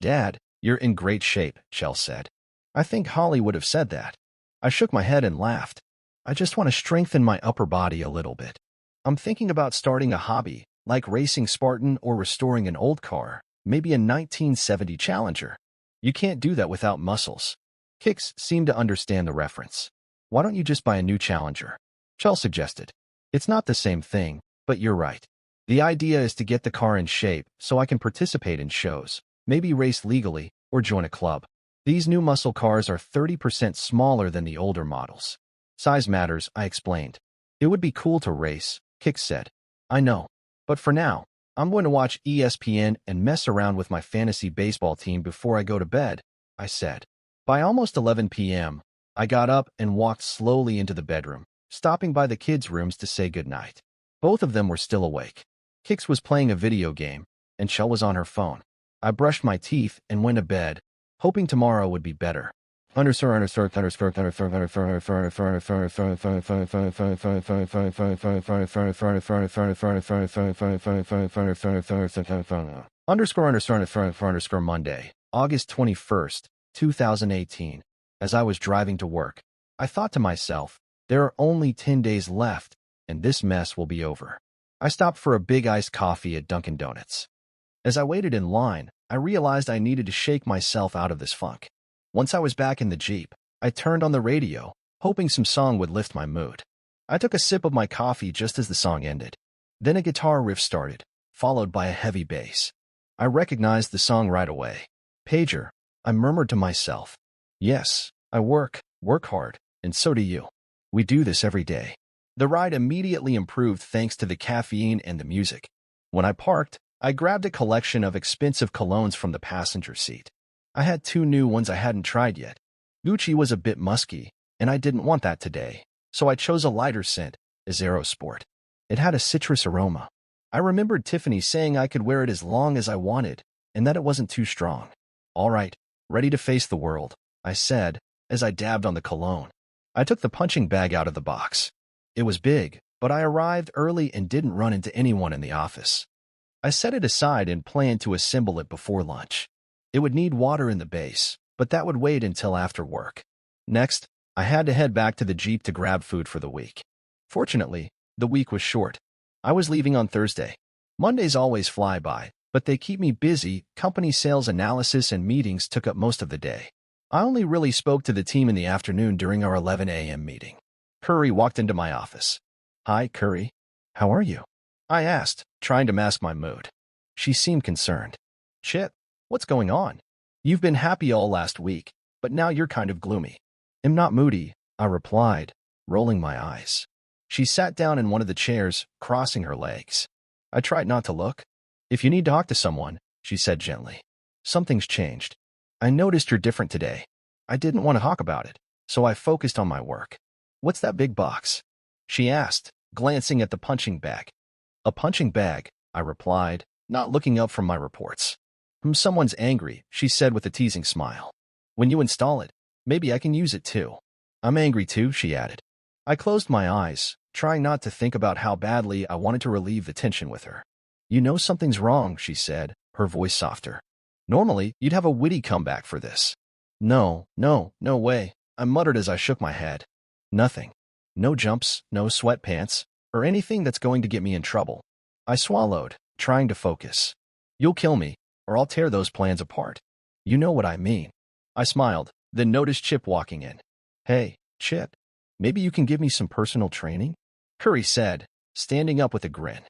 Dad, you're in great shape, Chell said. I think Holly would have said that. I shook my head and laughed. I just want to strengthen my upper body a little bit. I'm thinking about starting a hobby, like racing Spartan or restoring an old car, maybe a 1970 Challenger. You can't do that without muscles. Kix seemed to understand the reference. Why don't you just buy a new Challenger? Chell suggested. It's not the same thing, but you're right. The idea is to get the car in shape so I can participate in shows, maybe race legally, or join a club. These new muscle cars are 30% smaller than the older models. Size matters, I explained. It would be cool to race, Kix said. I know. But for now, I'm going to watch ESPN and mess around with my fantasy baseball team before I go to bed, I said. By almost 11 p.m., I got up and walked slowly into the bedroom, stopping by the kids' rooms to say goodnight. Both of them were still awake. Kix was playing a video game, and Chell was on her phone. I brushed my teeth and went to bed, hoping tomorrow would be better. Underscore Monday, August 21st, 2018. As I was driving to work, I thought to myself, there are only 10 days left, and this mess will be over. I stopped for a big iced coffee at Dunkin' Donuts. As I waited in line, I realized I needed to shake myself out of this funk. Once I was back in the Jeep, I turned on the radio, hoping some song would lift my mood. I took a sip of my coffee just as the song ended. Then a guitar riff started, followed by a heavy bass. I recognized the song right away. Pager, I murmured to myself. Yes, I work hard, and so do you. We do this every day. The ride immediately improved thanks to the caffeine and the music. When I parked, I grabbed a collection of expensive colognes from the passenger seat. I had 2 new ones I hadn't tried yet. Gucci was a bit musky, and I didn't want that today, so I chose a lighter scent, Zero Sport. It had a citrus aroma. I remembered Tiffany saying I could wear it as long as I wanted, and that it wasn't too strong. All right, ready to face the world, I said, as I dabbed on the cologne. I took the punching bag out of the box. It was big, but I arrived early and didn't run into anyone in the office. I set it aside and planned to assemble it before lunch. It would need water in the base, but that would wait until after work. Next, I had to head back to the Jeep to grab food for the week. Fortunately, the week was short. I was leaving on Thursday. Mondays always fly by, but they keep me busy. Company sales analysis and meetings took up most of the day. I only really spoke to the team in the afternoon during our 11 a.m. meeting. Curry walked into my office. Hi, Curry. How are you? I asked, trying to mask my mood. She seemed concerned. Chip, what's going on? You've been happy all last week, but now you're kind of gloomy. I'm not moody, I replied, rolling my eyes. She sat down in one of the chairs, crossing her legs. I tried not to look. If you need to talk to someone, she said gently. Something's changed. I noticed you're different today. I didn't want to talk about it, so I focused on my work. What's that big box? She asked, glancing at the punching bag. A punching bag, I replied, not looking up from my reports. Someone's angry, she said with a teasing smile. When you install it, maybe I can use it too. I'm angry too, she added. I closed my eyes, trying not to think about how badly I wanted to relieve the tension with her. You know something's wrong, she said, her voice softer. Normally, you'd have a witty comeback for this. No way, I muttered as I shook my head. Nothing. No jumps, no sweatpants, or anything that's going to get me in trouble. I swallowed, trying to focus. You'll kill me, or I'll tear those plans apart. You know what I mean. I smiled, then noticed Chip walking in. Hey, Chip, maybe you can give me some personal training? Curry said, standing up with a grin.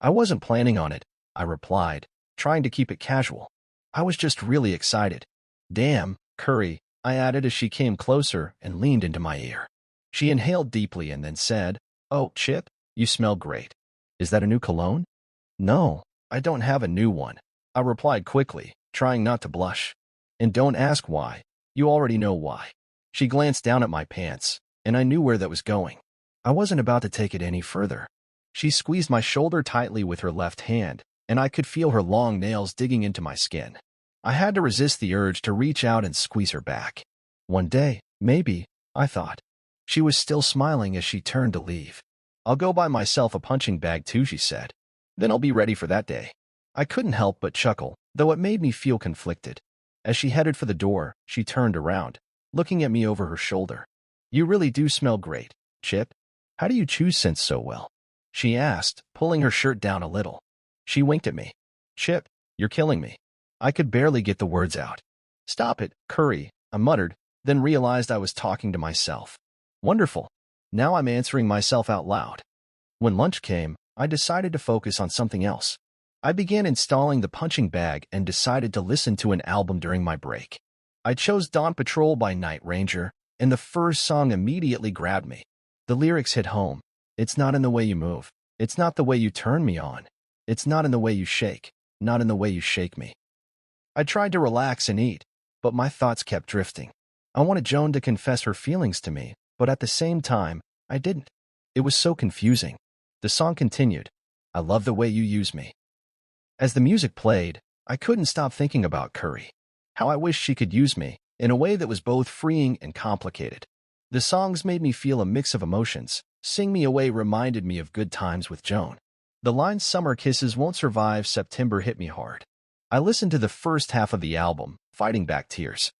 I wasn't planning on it, I replied, trying to keep it casual. I was just really excited. Damn, Curry, I added as she came closer and leaned into my ear. She inhaled deeply and then said, Oh, Chip, you smell great. Is that a new cologne? No, I don't have a new one, I replied quickly, trying not to blush. And don't ask why. You already know why. She glanced down at my pants, and I knew where that was going. I wasn't about to take it any further. She squeezed my shoulder tightly with her left hand, and I could feel her long nails digging into my skin. I had to resist the urge to reach out and squeeze her back. One day, maybe, I thought. She was still smiling as she turned to leave. I'll go buy myself a punching bag too, she said. Then I'll be ready for that day. I couldn't help but chuckle, though it made me feel conflicted. As she headed for the door, she turned around, looking at me over her shoulder. "You really do smell great, Chip. How do you choose scents so well?" she asked, pulling her shirt down a little. She winked at me. "Chip, you're killing me." I could barely get the words out. "Stop it, Curry," I muttered, then realized I was talking to myself. Wonderful. Now I'm answering myself out loud. When lunch came, I decided to focus on something else. I began installing the punching bag and decided to listen to an album during my break. I chose Dawn Patrol by Night Ranger, and the first song immediately grabbed me. The lyrics hit home. "It's not in the way you move. It's not the way you turn me on. It's not in the way you shake. Not in the way you shake me." I tried to relax and eat, but my thoughts kept drifting. I wanted Joan to confess her feelings to me, but at the same time, I didn't. It was so confusing. The song continued. "I love the way you use me." As the music played, I couldn't stop thinking about Curry. How I wished she could use me, in a way that was both freeing and complicated. The songs made me feel a mix of emotions. "Sing Me Away" reminded me of good times with Joan. The line "Summer Kisses Won't Survive September" hit me hard. I listened to the first half of the album, fighting back tears.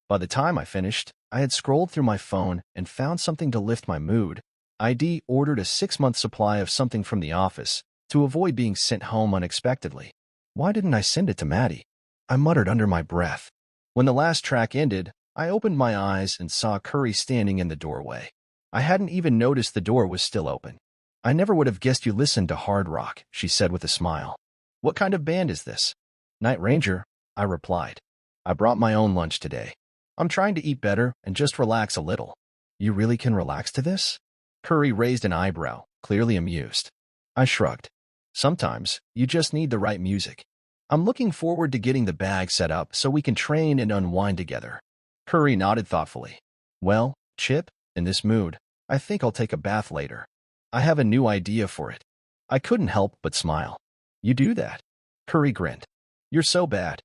By the time I finished, I had scrolled through my phone and found something to lift my mood. I'd ordered a 6-month supply of something from the office to avoid being sent home unexpectedly. Why didn't I send it to Maddie? I muttered under my breath. When the last track ended, I opened my eyes and saw Curry standing in the doorway. I hadn't even noticed the door was still open. "I never would have guessed you listened to hard rock," she said with a smile. "What kind of band is this?" "Night Ranger," I replied. "I brought my own lunch today. I'm trying to eat better and just relax a little." "You really can relax to this?" Curry raised an eyebrow, clearly amused. I shrugged. "Sometimes, you just need the right music. I'm looking forward to getting the bag set up so we can train and unwind together." Curry nodded thoughtfully. "Well, Chip, in this mood, I think I'll take a bath later. I have a new idea for it." I couldn't help but smile. "You do that?" Curry grinned. "You're so bad.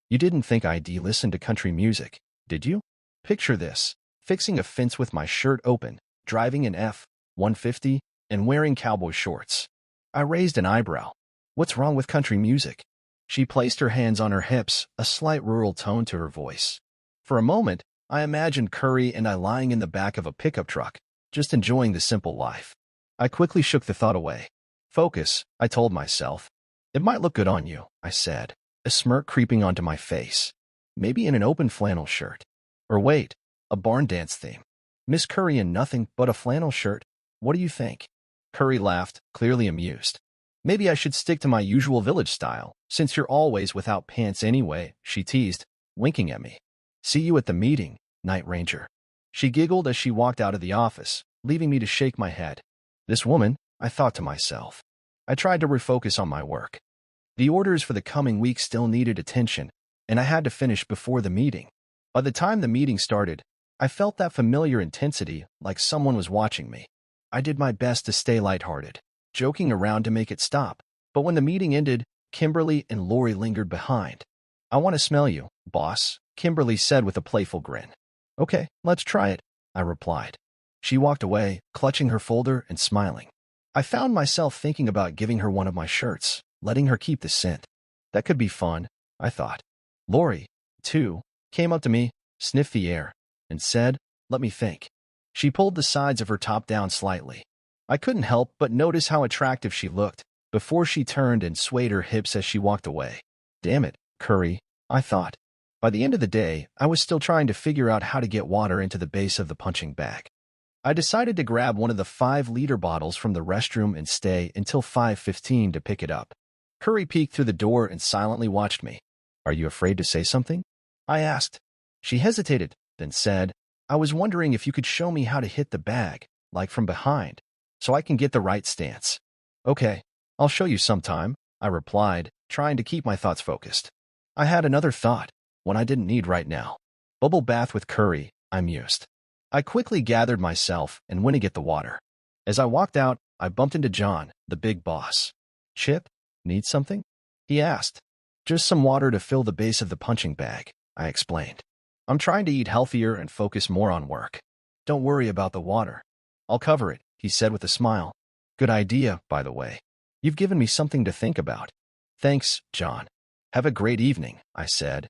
You didn't think I'd listen to country music, did you? Picture this, fixing a fence with my shirt open, driving an F-150, and wearing cowboy shorts." I raised an eyebrow. "What's wrong with country music?" She placed her hands on her hips, a slight rural tone to her voice. For a moment, I imagined Curry and I lying in the back of a pickup truck, just enjoying the simple life. I quickly shook the thought away. "Focus," I told myself. "It might look good on you," I said, a smirk creeping onto my face. "Maybe in an open flannel shirt. Or wait, a barn dance theme. Miss Curry in nothing but a flannel shirt. What do you think?" Curry laughed, clearly amused. "Maybe I should stick to my usual village style, since you're always without pants anyway," she teased, winking at me. "See you at the meeting, Night Ranger." She giggled as she walked out of the office, leaving me to shake my head. This woman, I thought to myself. I tried to refocus on my work. The orders for the coming week still needed attention, and I had to finish before the meeting. By the time the meeting started, I felt that familiar intensity, like someone was watching me. I did my best to stay lighthearted, joking around to make it stop, but when the meeting ended, Kimberly and Lori lingered behind. "I want to smell you, boss," Kimberly said with a playful grin. "Okay, let's try it," I replied. She walked away, clutching her folder and smiling. I found myself thinking about giving her one of my shirts, letting her keep the scent. That could be fun, I thought. Lori, too, came up to me, sniffed the air, and said, "Let me think." She pulled the sides of her top down slightly. I couldn't help but notice how attractive she looked, before she turned and swayed her hips as she walked away. Damn it, Curry, I thought. By the end of the day, I was still trying to figure out how to get water into the base of the punching bag. I decided to grab one of the 5-liter bottles from the restroom and stay until 5:15 to pick it up. Curry peeked through the door and silently watched me. "Are you afraid to say something?" I asked. She hesitated, then said, "I was wondering if you could show me how to hit the bag, like from behind, so I can get the right stance." "Okay, I'll show you sometime," I replied, trying to keep my thoughts focused. I had another thought, one I didn't need right now. Bubble bath with Curry, I mused. I quickly gathered myself and went to get the water. As I walked out, I bumped into John, the big boss. "Chip, need something?" he asked. "Just some water to fill the base of the punching bag," I explained. "I'm trying to eat healthier and focus more on work." "Don't worry about the water. I'll cover it," he said with a smile. "Good idea, by the way. You've given me something to think about." "Thanks, John. Have a great evening," I said,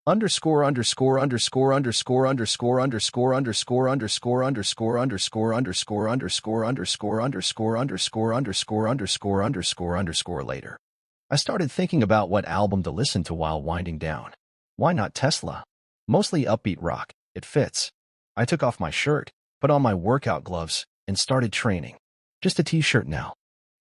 Underscore underscore underscore underscore underscore underscore underscore underscore underscore underscore underscore underscore underscore underscore underscore underscore underscore underscore underscore later. I started thinking about what album to listen to while winding down. Why not Tesla? Mostly upbeat rock. It fits. I took off my shirt, put on my workout gloves, and started training. Just a t-shirt now.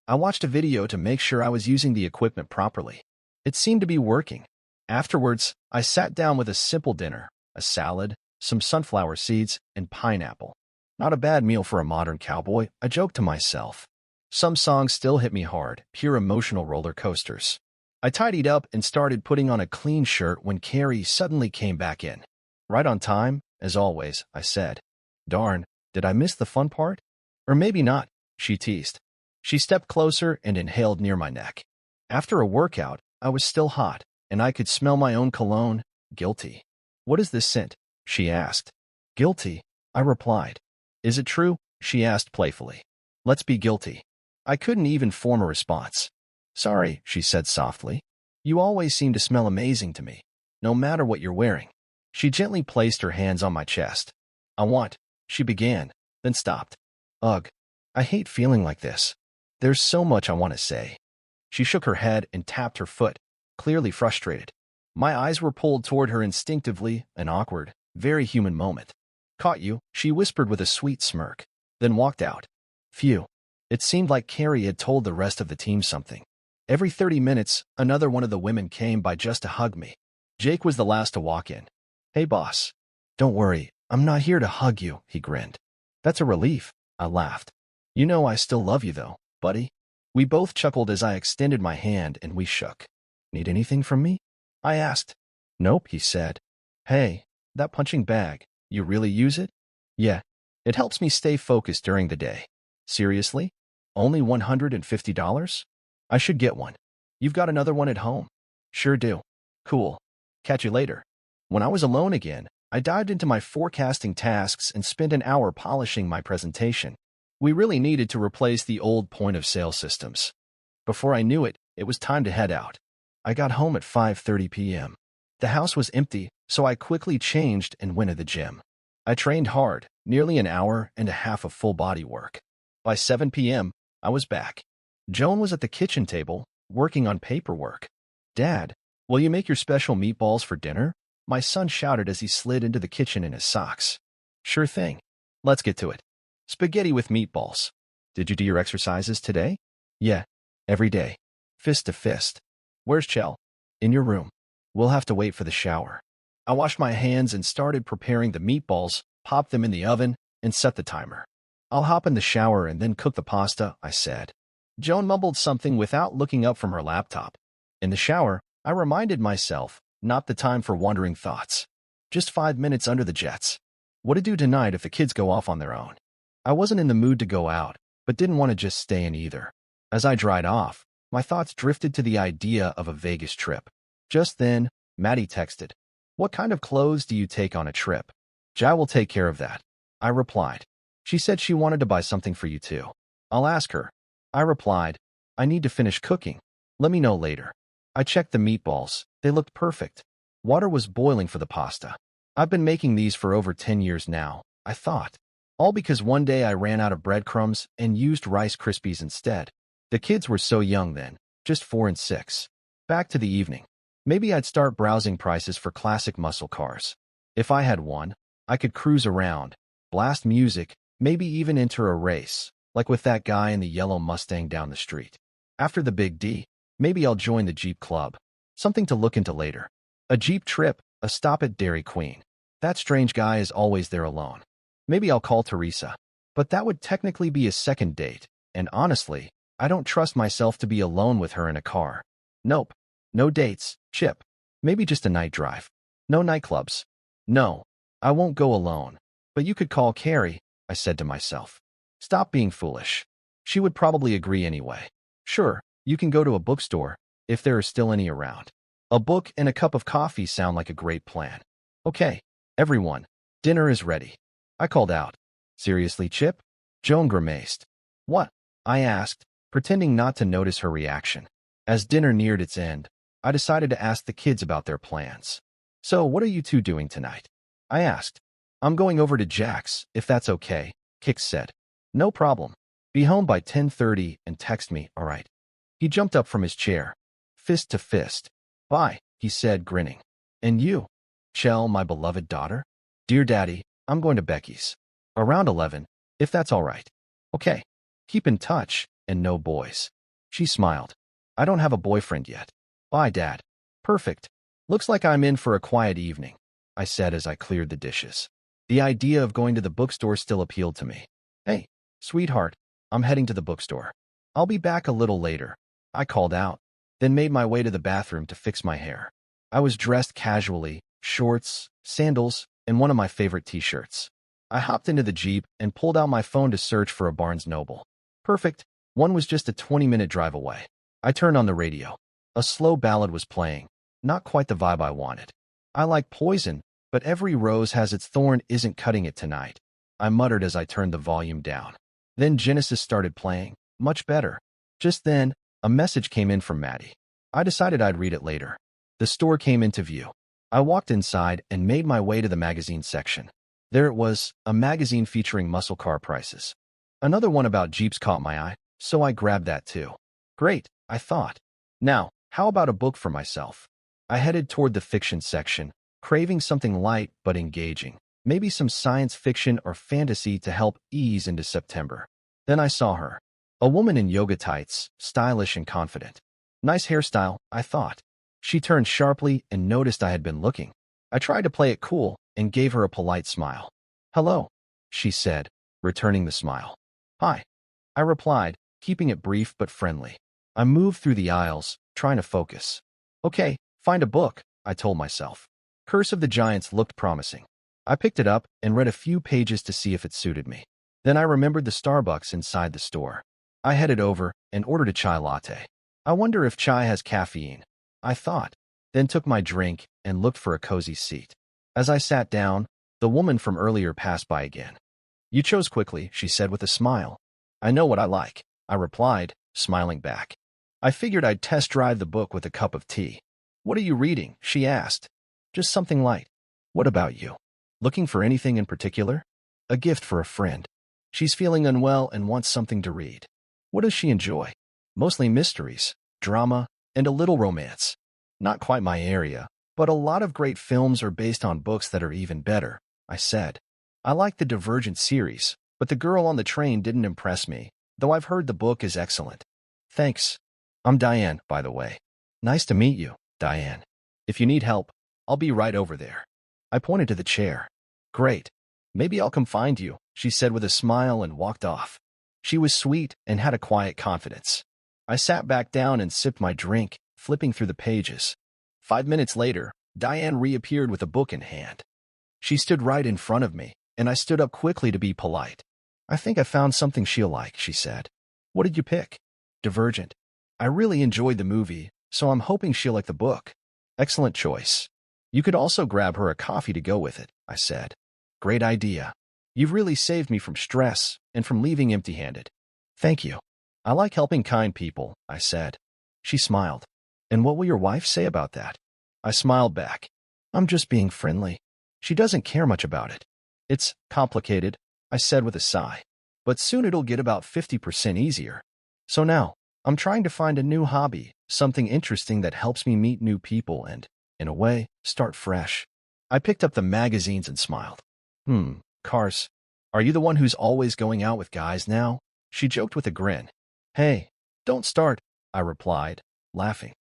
I watched a video to make sure I was using the equipment properly. It seemed to be working. Afterwards, I sat down with a simple dinner, a salad, some sunflower seeds, and pineapple. Not a bad meal for a modern cowboy, I joked to myself. Some songs still hit me hard, pure emotional roller coasters. I tidied up and started putting on a clean shirt when Carrie suddenly came back in. Right on time, as always, I said. Darn, did I miss the fun part? Or maybe not, she teased. She stepped closer and inhaled near my neck. After a workout, I was still hot, and I could smell my own cologne. Guilty. What is this scent? She asked. Guilty, I replied. Is it true? She asked playfully. Let's be guilty. I couldn't even form a response. Sorry, she said softly. You always seem to smell amazing to me, no matter what you're wearing. She gently placed her hands on my chest. She began, then stopped. Ugh, I hate feeling like this. There's so much I want to say. She shook her head and tapped her foot, clearly frustrated. My eyes were pulled toward her instinctively, an awkward, very human moment. Caught you, she whispered with a sweet smirk, then walked out. Phew. It seemed like Carrie had told the rest of the team something. Every 30 minutes, another one of the women came by just to hug me. Jake was the last to walk in. Hey, boss. Don't worry, I'm not here to hug you, he grinned. That's a relief, I laughed. You know I still love you though, buddy. We both chuckled as I extended my hand and we shook. Need anything from me? I asked. Nope, he said. Hey, that punching bag, you really use it? Yeah, it helps me stay focused during the day. Seriously? Only $150? I should get one. You've got another one at home? Sure do. Cool. Catch you later. When I was alone again, I dived into my forecasting tasks and spent an hour polishing my presentation. We really needed to replace the old point-of-sale systems. Before I knew it, it was time to head out. I got home at 5:30 p.m. The house was empty, so I quickly changed and went to the gym. I trained hard, nearly an hour and a half of full-body work. By 7 p.m., I was back. Joan was at the kitchen table, working on paperwork. Dad, will you make your special meatballs for dinner? My son shouted as he slid into the kitchen in his socks. Sure thing. Let's get to it. Spaghetti with meatballs. Did you do your exercises today? Yeah, every day. Fist to fist. Where's Chell? In your room. We'll have to wait for the shower. I washed my hands and started preparing the meatballs, popped them in the oven, and set the timer. I'll hop in the shower and then cook the pasta, I said. Joan mumbled something without looking up from her laptop. In the shower, I reminded myself, not the time for wandering thoughts. Just 5 minutes under the jets. What to do tonight if the kids go off on their own? I wasn't in the mood to go out, but didn't want to just stay in either. As I dried off, my thoughts drifted to the idea of a Vegas trip. Just then, Maddie texted, What kind of clothes do you take on a trip? Jai will take care of that. I replied. She said she wanted to buy something for you too. I'll ask her. I replied, I need to finish cooking. Let me know later. I checked the meatballs. They looked perfect. Water was boiling for the pasta. I've been making these for over 10 years now, I thought. All because one day I ran out of breadcrumbs and used Rice Krispies instead. The kids were so young then, just 4 and 6. Back to the evening. Maybe I'd start browsing prices for classic muscle cars. If I had one, I could cruise around, blast music, maybe even enter a race, like with that guy in the yellow Mustang down the street. After the Big D, maybe I'll join the Jeep Club. Something to look into later. A Jeep trip, a stop at Dairy Queen. That strange guy is always there alone. Maybe I'll call Teresa. But that would technically be a second date, and honestly, I don't trust myself to be alone with her in a car. Nope. No dates, Chip. Maybe just a night drive. No nightclubs. No, I won't go alone. But you could call Carrie, I said to myself. Stop being foolish. She would probably agree anyway. Sure, you can go to a bookstore, if there are still any around. A book and a cup of coffee sound like a great plan. Okay, everyone, dinner is ready. I called out. Seriously, Chip? Joan grimaced. What? I asked, pretending not to notice her reaction. As dinner neared its end, I decided to ask the kids about their plans. "So what are you two doing tonight?" I asked. "I'm going over to Jack's, if that's okay," Kix said. "No problem. Be home by 10:30 and text me, all right?" He jumped up from his chair, fist to fist. "Bye," he said, grinning. "And you?" "Chell, my beloved daughter?" "Dear Daddy, I'm going to Becky's. Around 11, if that's all right." "Okay. Keep in touch, and no boys." She smiled. "I don't have a boyfriend yet." "Bye, Dad." "Perfect. Looks like I'm in for a quiet evening," I said as I cleared the dishes. The idea of going to the bookstore still appealed to me. "Hey, sweetheart, I'm heading to the bookstore. I'll be back a little later," I called out, then made my way to the bathroom to fix my hair. I was dressed casually, shorts, sandals, and one of my favorite t-shirts. I hopped into the Jeep and pulled out my phone to search for a Barnes Noble. Perfect. One was just a 20-minute drive away. I turned on the radio. A slow ballad was playing. Not quite the vibe I wanted. "I like poison, but every rose has its thorn isn't cutting it tonight," I muttered as I turned the volume down. Then Genesis started playing. Much better. Just then, a message came in from Maddie. I decided I'd read it later. The store came into view. I walked inside and made my way to the magazine section. There it was, a magazine featuring muscle car prices. Another one about Jeeps caught my eye, so I grabbed that too. Great, I thought. Now, how about a book for myself? I headed toward the fiction section, craving something light but engaging. Maybe some science fiction or fantasy to help ease into September. Then I saw her. A woman in yoga tights, stylish and confident. Nice hairstyle, I thought. She turned sharply and noticed I had been looking. I tried to play it cool and gave her a polite smile. "Hello," she said, returning the smile. "Hi," I replied, keeping it brief but friendly. I moved through the aisles, trying to focus. "Okay, find a book," I told myself. Curse of the Giants looked promising. I picked it up and read a few pages to see if it suited me. Then I remembered the Starbucks inside the store. I headed over and ordered a chai latte. I wonder if chai has caffeine, I thought, then took my drink and looked for a cozy seat. As I sat down, the woman from earlier passed by again. "You chose quickly," she said with a smile. "I know what I like," I replied, smiling back. I figured I'd test drive the book with a cup of tea. "What are you reading?" she asked. "Just something light." "What about you? Looking for anything in particular?" "A gift for a friend. She's feeling unwell and wants something to read." "What does she enjoy?" "Mostly mysteries, drama, and a little romance." "Not quite my area, but a lot of great films are based on books that are even better," I said. "I like the Divergent series, but The Girl on the Train didn't impress me, though I've heard the book is excellent." "Thanks. I'm Diane, by the way." "Nice to meet you, Diane. If you need help, I'll be right over there." I pointed to the chair. "Great. Maybe I'll come find you," she said with a smile and walked off. She was sweet and had a quiet confidence. I sat back down and sipped my drink, flipping through the pages. 5 minutes later, Diane reappeared with a book in hand. She stood right in front of me, and I stood up quickly to be polite. "I think I found something she'll like," she said. "What did you pick?" "Divergent. I really enjoyed the movie, so I'm hoping she'll like the book." "Excellent choice. You could also grab her a coffee to go with it," I said. "Great idea. You've really saved me from stress and from leaving empty-handed." "Thank you. I like helping kind people," I said. She smiled. "And what will your wife say about that?" I smiled back. "I'm just being friendly. She doesn't care much about it." "It's complicated," I said with a sigh. "But soon it'll get about 50% easier. So now, I'm trying to find a new hobby, something interesting that helps me meet new people and, in a way, start fresh." I picked up the magazines and smiled. Cars. Are you the one who's always going out with guys now?" She joked with a grin. "Hey, don't start," I replied, laughing.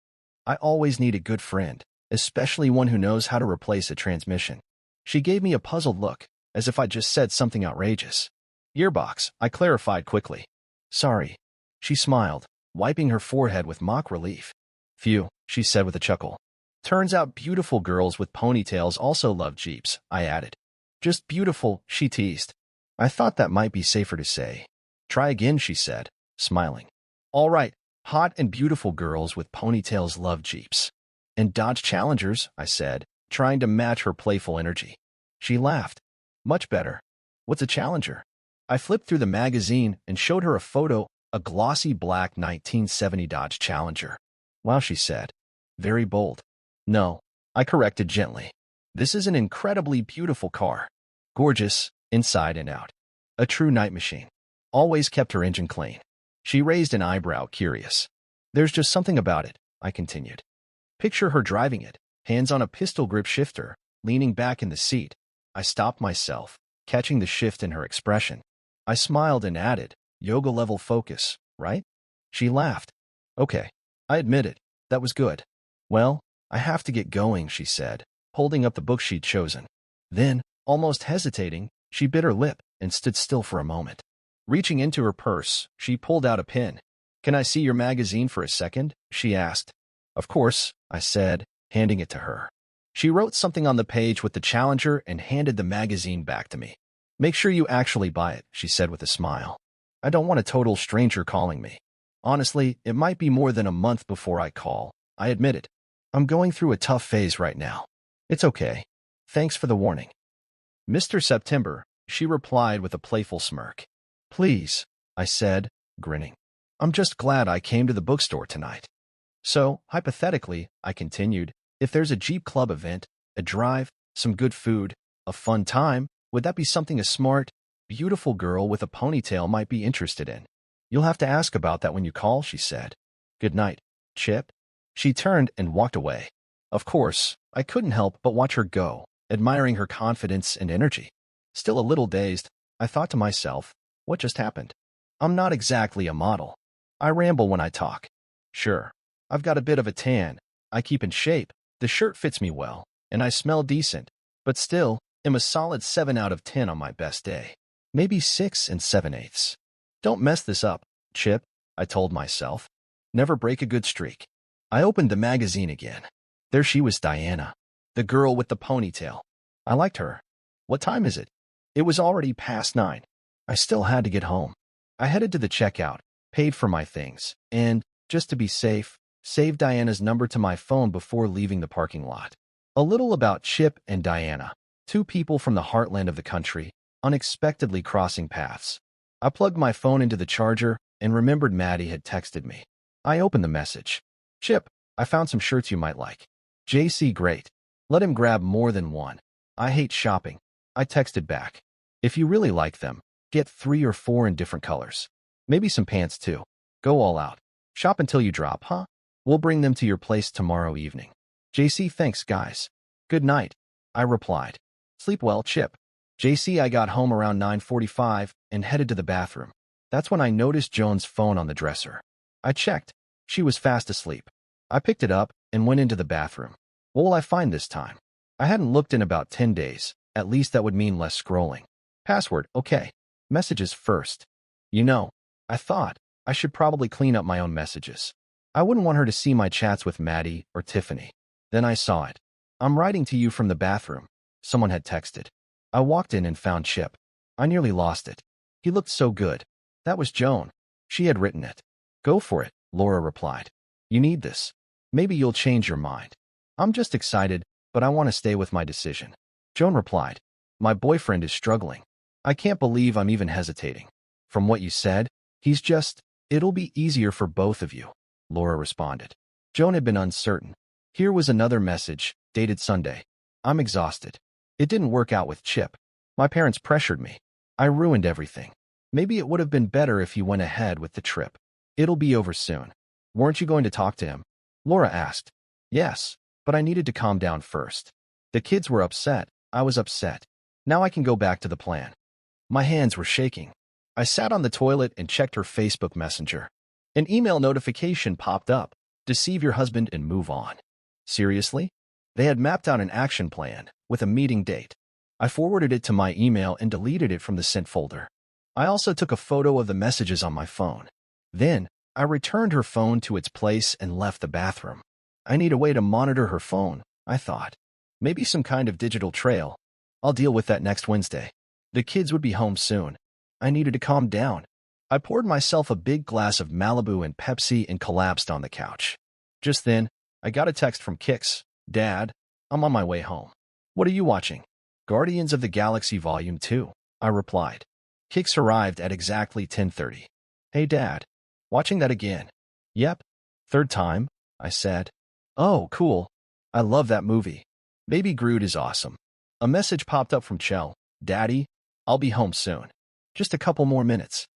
"I always need a good friend, especially one who knows how to replace a transmission." She gave me a puzzled look, as if I'd just said something outrageous. "Gearbox," I clarified quickly. "Sorry." She smiled, wiping her forehead with mock relief. "Phew," she said with a chuckle. "Turns out beautiful girls with ponytails also love Jeeps," I added. "Just beautiful," she teased. I thought that might be safer to say. "Try again," she said, smiling. "All right, hot and beautiful girls with ponytails love Jeeps. And Dodge Challengers," I said, trying to match her playful energy. She laughed. "Much better. What's a Challenger?" I flipped through the magazine and showed her a photo, a glossy black 1970 Dodge Challenger. "Wow," she said. "Very bold." "No," I corrected gently. This is an incredibly beautiful car. Gorgeous, inside and out. A true night machine. Always kept her engine clean. She raised an eyebrow, curious. There's just something about it, I continued. Picture her driving it, hands on a pistol grip shifter, leaning back in the seat. I stopped myself, catching the shift in her expression. I smiled and added, yoga-level focus, right? She laughed. Okay. I admitted. That was good. Well, I have to get going, she said, holding up the book she'd chosen. Then, almost hesitating, she bit her lip and stood still for a moment. Reaching into her purse, she pulled out a pen. Can I see your magazine for a second? She asked. Of course, I said, handing it to her. She wrote something on the page with the challenger and handed the magazine back to me. Make sure you actually buy it, she said with a smile. I don't want a total stranger calling me. Honestly, it might be more than a month before I call, I admitted. I'm going through a tough phase right now. It's okay. Thanks for the warning. Mr. September, she replied with a playful smirk. Please, I said, grinning. I'm just glad I came to the bookstore tonight. So, hypothetically, I continued, if there's a Jeep Club event, a drive, some good food, a fun time, would that be something a smart, beautiful girl with a ponytail might be interested in? You'll have to ask about that when you call, she said. Good night, Chip. She turned and walked away. Of course, I couldn't help but watch her go, admiring her confidence and energy. Still a little dazed, I thought to myself, what just happened? I'm not exactly a model. I ramble when I talk. Sure, I've got a bit of a tan, I keep in shape, the shirt fits me well, and I smell decent, but still, am a solid 7 out of 10 on my best day. Maybe 6 7/8. Don't mess this up, Chip, I told myself. Never break a good streak. I opened the magazine again. There she was, Diana, the girl with the ponytail. I liked her. What time is it? It was already past 9. I still had to get home. I headed to the checkout, paid for my things, and, just to be safe, saved Diana's number to my phone before leaving the parking lot. A little about Chip and Diana, 2 people from the heartland of the country, unexpectedly crossing paths. I plugged my phone into the charger and remembered Maddie had texted me. I opened the message. Chip, I found some shirts you might like. JC, great. Let him grab more than one. I hate shopping. I texted back. If you really like them, get 3 or 4 in different colors. Maybe some pants too. Go all out. Shop until you drop, huh? We'll bring them to your place tomorrow evening. JC, thanks, guys. Good night, I replied. Sleep well, Chip. JC, I got home around 9:45 and headed to the bathroom. That's when I noticed Joan's phone on the dresser. I checked. She was fast asleep. I picked it up and went into the bathroom. What will I find this time? I hadn't looked in about 10 days. At least that would mean less scrolling. Password, okay. Messages first. You know, I thought I should probably clean up my own messages. I wouldn't want her to see my chats with Maddie or Tiffany. Then I saw it. I'm writing to you from the bathroom. Someone had texted. I walked in and found Chip. I nearly lost it. He looked so good. That was Joan. She had written it. Go for it, Laura replied. You need this. Maybe you'll change your mind. I'm just excited, but I want to stay with my decision. Joan replied. My boyfriend is struggling. I can't believe I'm even hesitating. From what you said, he's just, it'll be easier for both of you, Laura responded. Joan had been uncertain. Here was another message, dated Sunday. I'm exhausted. It didn't work out with Chip. My parents pressured me. I ruined everything. Maybe it would have been better if he went ahead with the trip. It'll be over soon. Weren't you going to talk to him? Laura asked. Yes, but I needed to calm down first. The kids were upset. I was upset. Now I can go back to the plan. My hands were shaking. I sat on the toilet and checked her Facebook Messenger. An email notification popped up. Deceive your husband and move on. Seriously? They had mapped out an action plan with a meeting date. I forwarded it to my email and deleted it from the sent folder. I also took a photo of the messages on my phone. Then, I returned her phone to its place and left the bathroom. I need a way to monitor her phone, I thought. Maybe some kind of digital trail. I'll deal with that next Wednesday. The kids would be home soon. I needed to calm down. I poured myself a big glass of Malibu and Pepsi and collapsed on the couch. Just then, I got a text from Kix. Dad, I'm on my way home. What are you watching? Guardians of the Galaxy Volume 2, I replied. Kix arrived at exactly 10:30. Hey, Dad. Watching that again? Yep. 3rd time, I said. Oh, cool. I love that movie. Baby Groot is awesome. A message popped up from Chell. Daddy, I'll be home soon. Just a couple more minutes.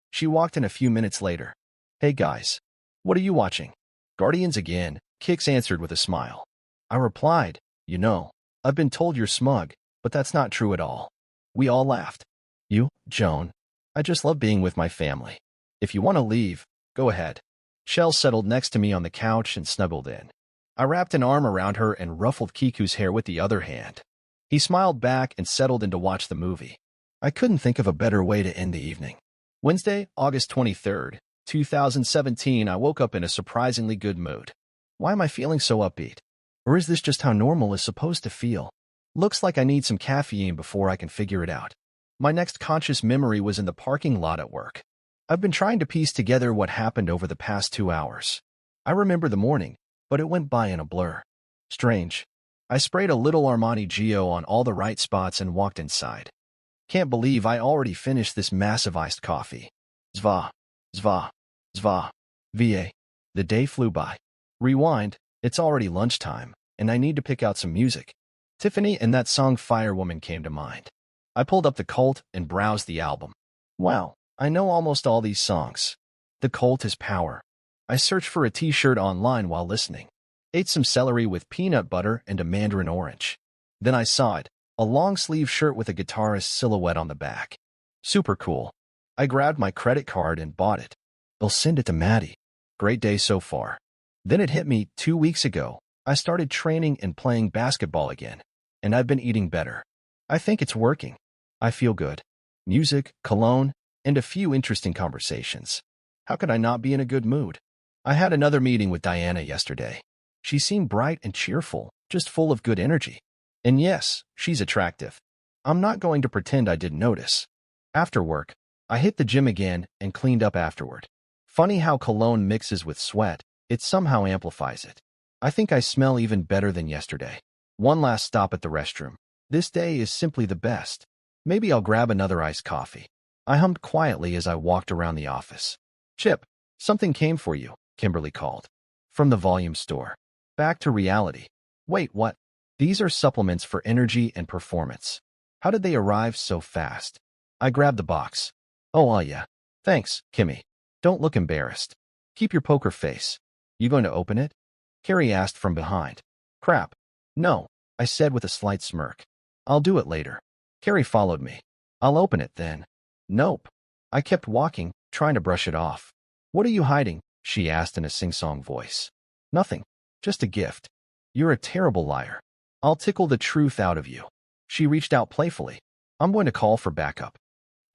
She walked in a few minutes later. Hey guys. What are you watching? Guardians again, Kix answered with a smile. I replied, you know, I've been told you're smug, but that's not true at all. We all laughed. You, Joan. I just love being with my family. If you want to leave, go ahead. Chell settled next to me on the couch and snuggled in. I wrapped an arm around her and ruffled Kiku's hair with the other hand. He smiled back and settled in to watch the movie. I couldn't think of a better way to end the evening. Wednesday, August 23rd, 2017, I woke up in a surprisingly good mood. Why am I feeling so upbeat? Or is this just how normal is supposed to feel? Looks like I need some caffeine before I can figure it out. My next conscious memory was in the parking lot at work. I've been trying to piece together what happened over the past 2 hours. I remember the morning, but it went by in a blur. Strange. I sprayed a little Armani Gio on all the right spots and walked inside. Can't believe I already finished this massive iced coffee. Zva, zva, zva, va. The day flew by. Rewind, it's already lunchtime, and I need to pick out some music. Tiffany and that song Firewoman came to mind. I pulled up The Cult and browsed the album. Wow, I know almost all these songs. The Cult is power. I searched for a t-shirt online while listening. Ate some celery with peanut butter and a mandarin orange. Then I saw it, a long-sleeve shirt with a guitarist silhouette on the back. Super cool. I grabbed my credit card and bought it. They'll send it to Maddie. Great day so far. Then it hit me 2 weeks ago. I started training and playing basketball again, and I've been eating better. I think it's working. I feel good. Music, cologne, and a few interesting conversations. How could I not be in a good mood? I had another meeting with Diana yesterday. She seemed bright and cheerful, just full of good energy. And yes, she's attractive. I'm not going to pretend I didn't notice. After work, I hit the gym again and cleaned up afterward. Funny how cologne mixes with sweat, it somehow amplifies it. I think I smell even better than yesterday. One last stop at the restroom. This day is simply the best. Maybe I'll grab another iced coffee. I hummed quietly as I walked around the office. Chip, something came for you, Kimberly called. From the volume store. Back to reality. Wait, what? These are supplements for energy and performance. How did they arrive so fast? I grabbed the box. Oh, yeah. Thanks, Kimmy. Don't look embarrassed. Keep your poker face. You going to open it? Carrie asked from behind. Crap. No, I said with a slight smirk. I'll do it later. Carrie followed me. I'll open it then. Nope. I kept walking, trying to brush it off. What are you hiding? She asked in a sing-song voice. Nothing. Just a gift. You're a terrible liar. I'll tickle the truth out of you. She reached out playfully. I'm going to call for backup.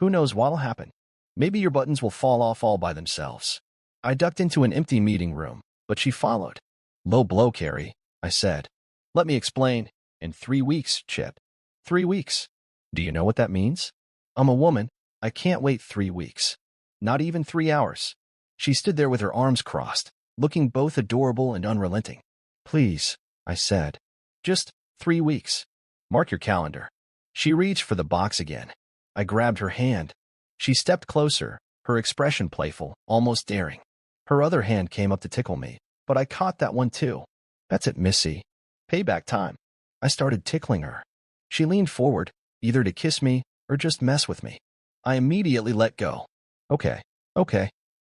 Who knows what'll happen? Maybe your buttons will fall off all by themselves. I ducked into an empty meeting room, but she followed. Low blow, Carrie, I said. Let me explain. In 3 weeks, Chip. 3 weeks. Do you know what that means? I'm a woman. I can't wait 3 weeks. Not even 3 hours. She stood there with her arms crossed, looking both adorable and unrelenting. Please, I said. Just 3 weeks. Mark your calendar. She reached for the box again. I grabbed her hand. She stepped closer, her expression playful, almost daring. Her other hand came up to tickle me, but I caught that one too. That's it, Missy. Payback time. I started tickling her. She leaned forward, either to kiss me or just mess with me. I immediately let go. Okay,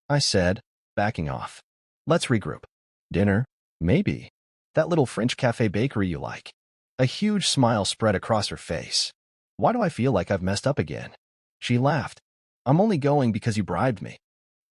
I said, backing off. Let's regroup. Dinner? Maybe. That little French cafe bakery you like. A huge smile spread across her face. Why do I feel like I've messed up again? She laughed. I'm only going because you bribed me.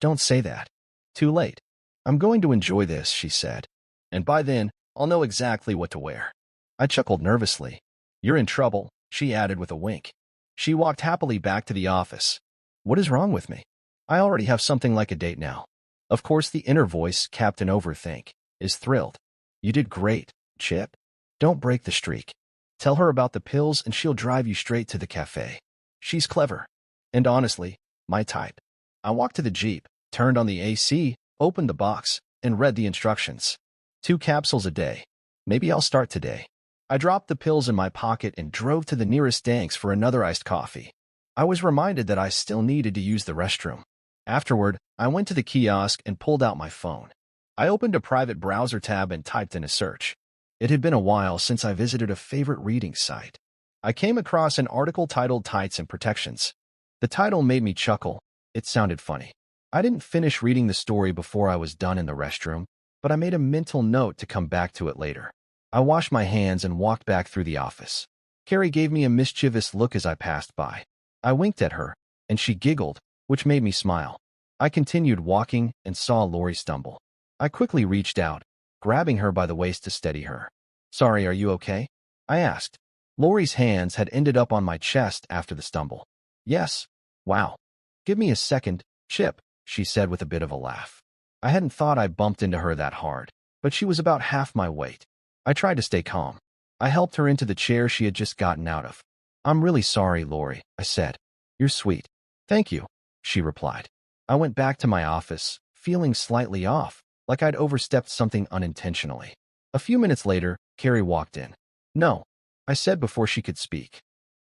Don't say that. Too late. I'm going to enjoy this, she said. And by then, I'll know exactly what to wear. I chuckled nervously. You're in trouble, she added with a wink. She walked happily back to the office. What is wrong with me? I already have something like a date now. Of course, the inner voice, Captain Overthink, is thrilled. You did great, Chip. Don't break the streak. Tell her about the pills and she'll drive you straight to the cafe. She's clever. And honestly, my type. I walked to the Jeep, turned on the AC, opened the box, and read the instructions. 2 capsules a day. Maybe I'll start today. I dropped the pills in my pocket and drove to the nearest Danks for another iced coffee. I was reminded that I still needed to use the restroom. Afterward, I went to the kiosk and pulled out my phone. I opened a private browser tab and typed in a search. It had been a while since I visited a favorite reading site. I came across an article titled Tights and Protections. The title made me chuckle. It sounded funny. I didn't finish reading the story before I was done in the restroom, but I made a mental note to come back to it later. I washed my hands and walked back through the office. Carrie gave me a mischievous look as I passed by. I winked at her, and she giggled, which made me smile. I continued walking and saw Lori stumble. I quickly reached out, grabbing her by the waist to steady her. "Sorry, are you okay?" I asked. Lori's hands had ended up on my chest after the stumble. "Yes." "Wow. Give me a second, Chip," she said with a bit of a laugh. I hadn't thought I bumped into her that hard, but she was about half my weight. I tried to stay calm. I helped her into the chair she had just gotten out of. "I'm really sorry, Lori," I said. "You're sweet." "Thank you," she replied. I went back to my office, feeling slightly off, like I'd overstepped something unintentionally. A few minutes later, Carrie walked in. "No," I said before she could speak.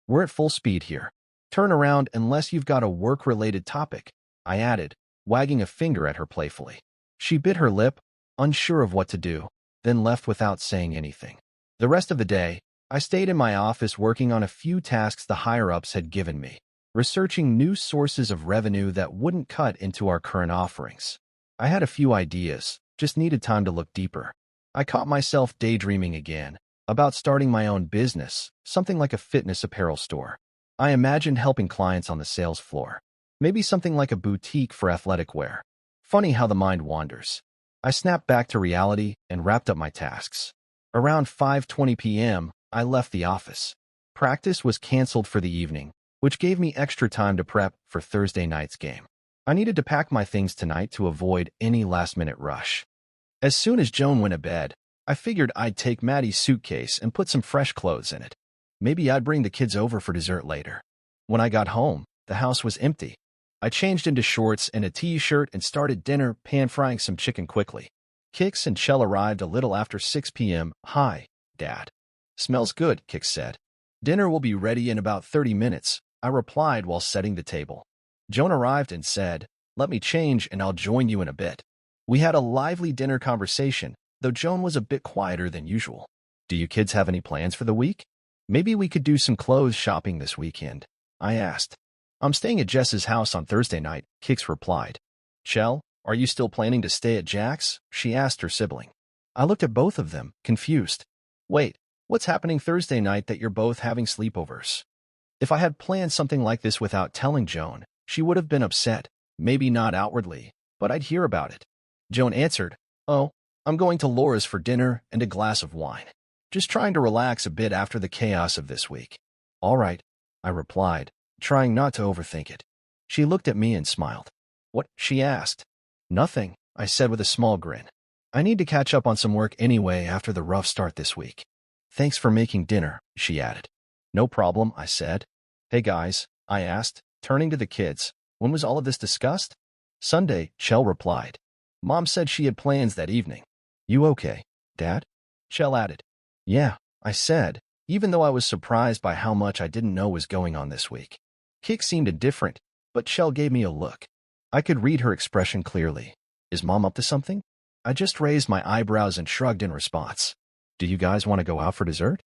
"We're at full speed here. Turn around unless you've got a work-related topic," I added, wagging a finger at her playfully. She bit her lip, unsure of what to do, then left without saying anything. The rest of the day, I stayed in my office working on a few tasks the higher-ups had given me, researching new sources of revenue that wouldn't cut into our current offerings. I had a few ideas, just needed time to look deeper. I caught myself daydreaming again, about starting my own business, something like a fitness apparel store. I imagined helping clients on the sales floor. Maybe something like a boutique for athletic wear. Funny how the mind wanders. I snapped back to reality and wrapped up my tasks. Around 5:20 p.m., I left the office. Practice was canceled for the evening, which gave me extra time to prep for Thursday night's game. I needed to pack my things tonight to avoid any last-minute rush. As soon as Joan went to bed, I figured I'd take Maddie's suitcase and put some fresh clothes in it. Maybe I'd bring the kids over for dessert later. When I got home, the house was empty. I changed into shorts and a t-shirt and started dinner, pan-frying some chicken quickly. Kix and Chell arrived a little after 6 p.m. "Hi, Dad." "Smells good," Kix said. "Dinner will be ready in about 30 minutes, I replied while setting the table. Joan arrived and said, "Let me change and I'll join you in a bit." We had a lively dinner conversation, though Joan was a bit quieter than usual. "Do you kids have any plans for the week? Maybe we could do some clothes shopping this weekend," I asked. "I'm staying at Jess's house on Thursday night," Kix replied. "Chell, are you still planning to stay at Jack's?" she asked her sibling. I looked at both of them, confused. "Wait, what's happening Thursday night that you're both having sleepovers?" If I had planned something like this without telling Joan, she would have been upset, maybe not outwardly, but I'd hear about it. Joan answered, "Oh, I'm going to Laura's for dinner and a glass of wine. Just trying to relax a bit after the chaos of this week." "All right," I replied, trying not to overthink it. She looked at me and smiled. "What?" she asked. "Nothing," I said with a small grin. "I need to catch up on some work anyway after the rough start this week." "Thanks for making dinner," she added. "No problem," I said. "Hey guys," I asked, turning to the kids. "When was all of this discussed?" "Sunday," Chell replied. "Mom said she had plans that evening." "You okay, Dad?" Chell added. "Yeah," I said, even though I was surprised by how much I didn't know was going on this week. Kix seemed indifferent, but Chell gave me a look. I could read her expression clearly. Is Mom up to something? I just raised my eyebrows and shrugged in response. "Do you guys want to go out for dessert?"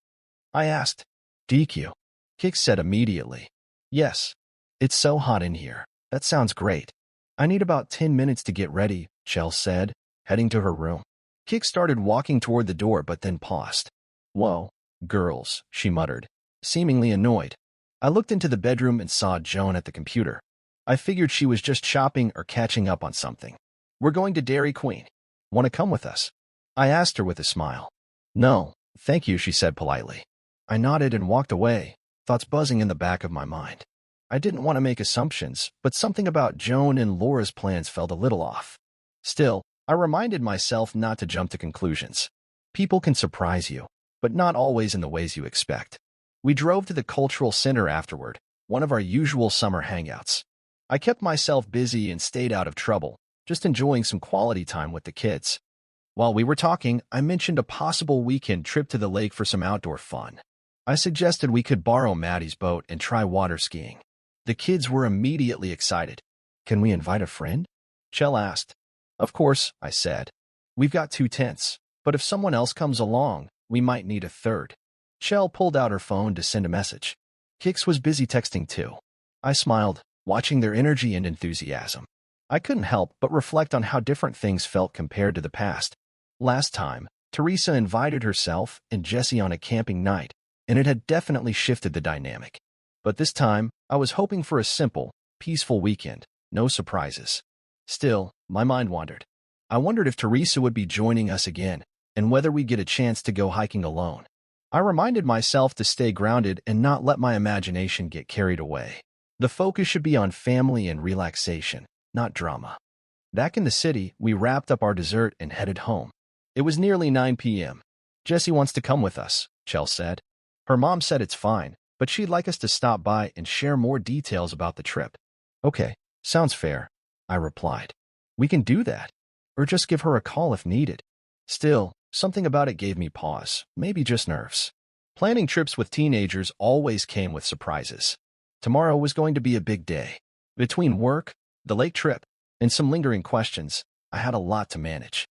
I asked. "DQ." Kix said immediately. "Yes. It's so hot in here. That sounds great." "I need about 10 minutes to get ready," Chell said, heading to her room. Kix started walking toward the door but then paused. "Whoa, girls," she muttered, seemingly annoyed. I looked into the bedroom and saw Joan at the computer. I figured she was just shopping or catching up on something. "We're going to Dairy Queen. Want to come with us?" I asked her with a smile. "No, thank you," she said politely. I nodded and walked away, thoughts buzzing in the back of my mind. I didn't want to make assumptions, but something about Joan and Laura's plans felt a little off. Still, I reminded myself not to jump to conclusions. People can surprise you, but not always in the ways you expect. We drove to the cultural center afterward, one of our usual summer hangouts. I kept myself busy and stayed out of trouble, just enjoying some quality time with the kids. While we were talking, I mentioned a possible weekend trip to the lake for some outdoor fun. I suggested we could borrow Maddie's boat and try water skiing. The kids were immediately excited. "Can we invite a friend?" Chell asked. "Of course," I said. "We've got 2 tents, but if someone else comes along, We might need a third. Chell pulled out her phone to send a message. Kix was busy texting too. I smiled, watching their energy and enthusiasm. I couldn't help but reflect on how different things felt compared to the past. Last time, Teresa invited herself and Jesse on a camping night, and it had definitely shifted the dynamic. But this time, I was hoping for a simple, peaceful weekend, no surprises. Still, my mind wandered. I wondered if Teresa would be joining us again, and whether we'd get a chance to go hiking alone. I reminded myself to stay grounded and not let my imagination get carried away. The focus should be on family and relaxation, not drama. Back in the city, we wrapped up our dessert and headed home. It was nearly 9 p.m. Jessie wants to come with us, Chell said. Her mom said it's fine, but she'd like us to stop by and share more details about the trip. Okay, sounds fair, I replied. We can do that, or just give her a call if needed. Still, something about it gave me pause, maybe just nerves. Planning trips with teenagers always came with surprises. Tomorrow was going to be a big day. Between work, the lake trip, and some lingering questions, I had a lot to manage.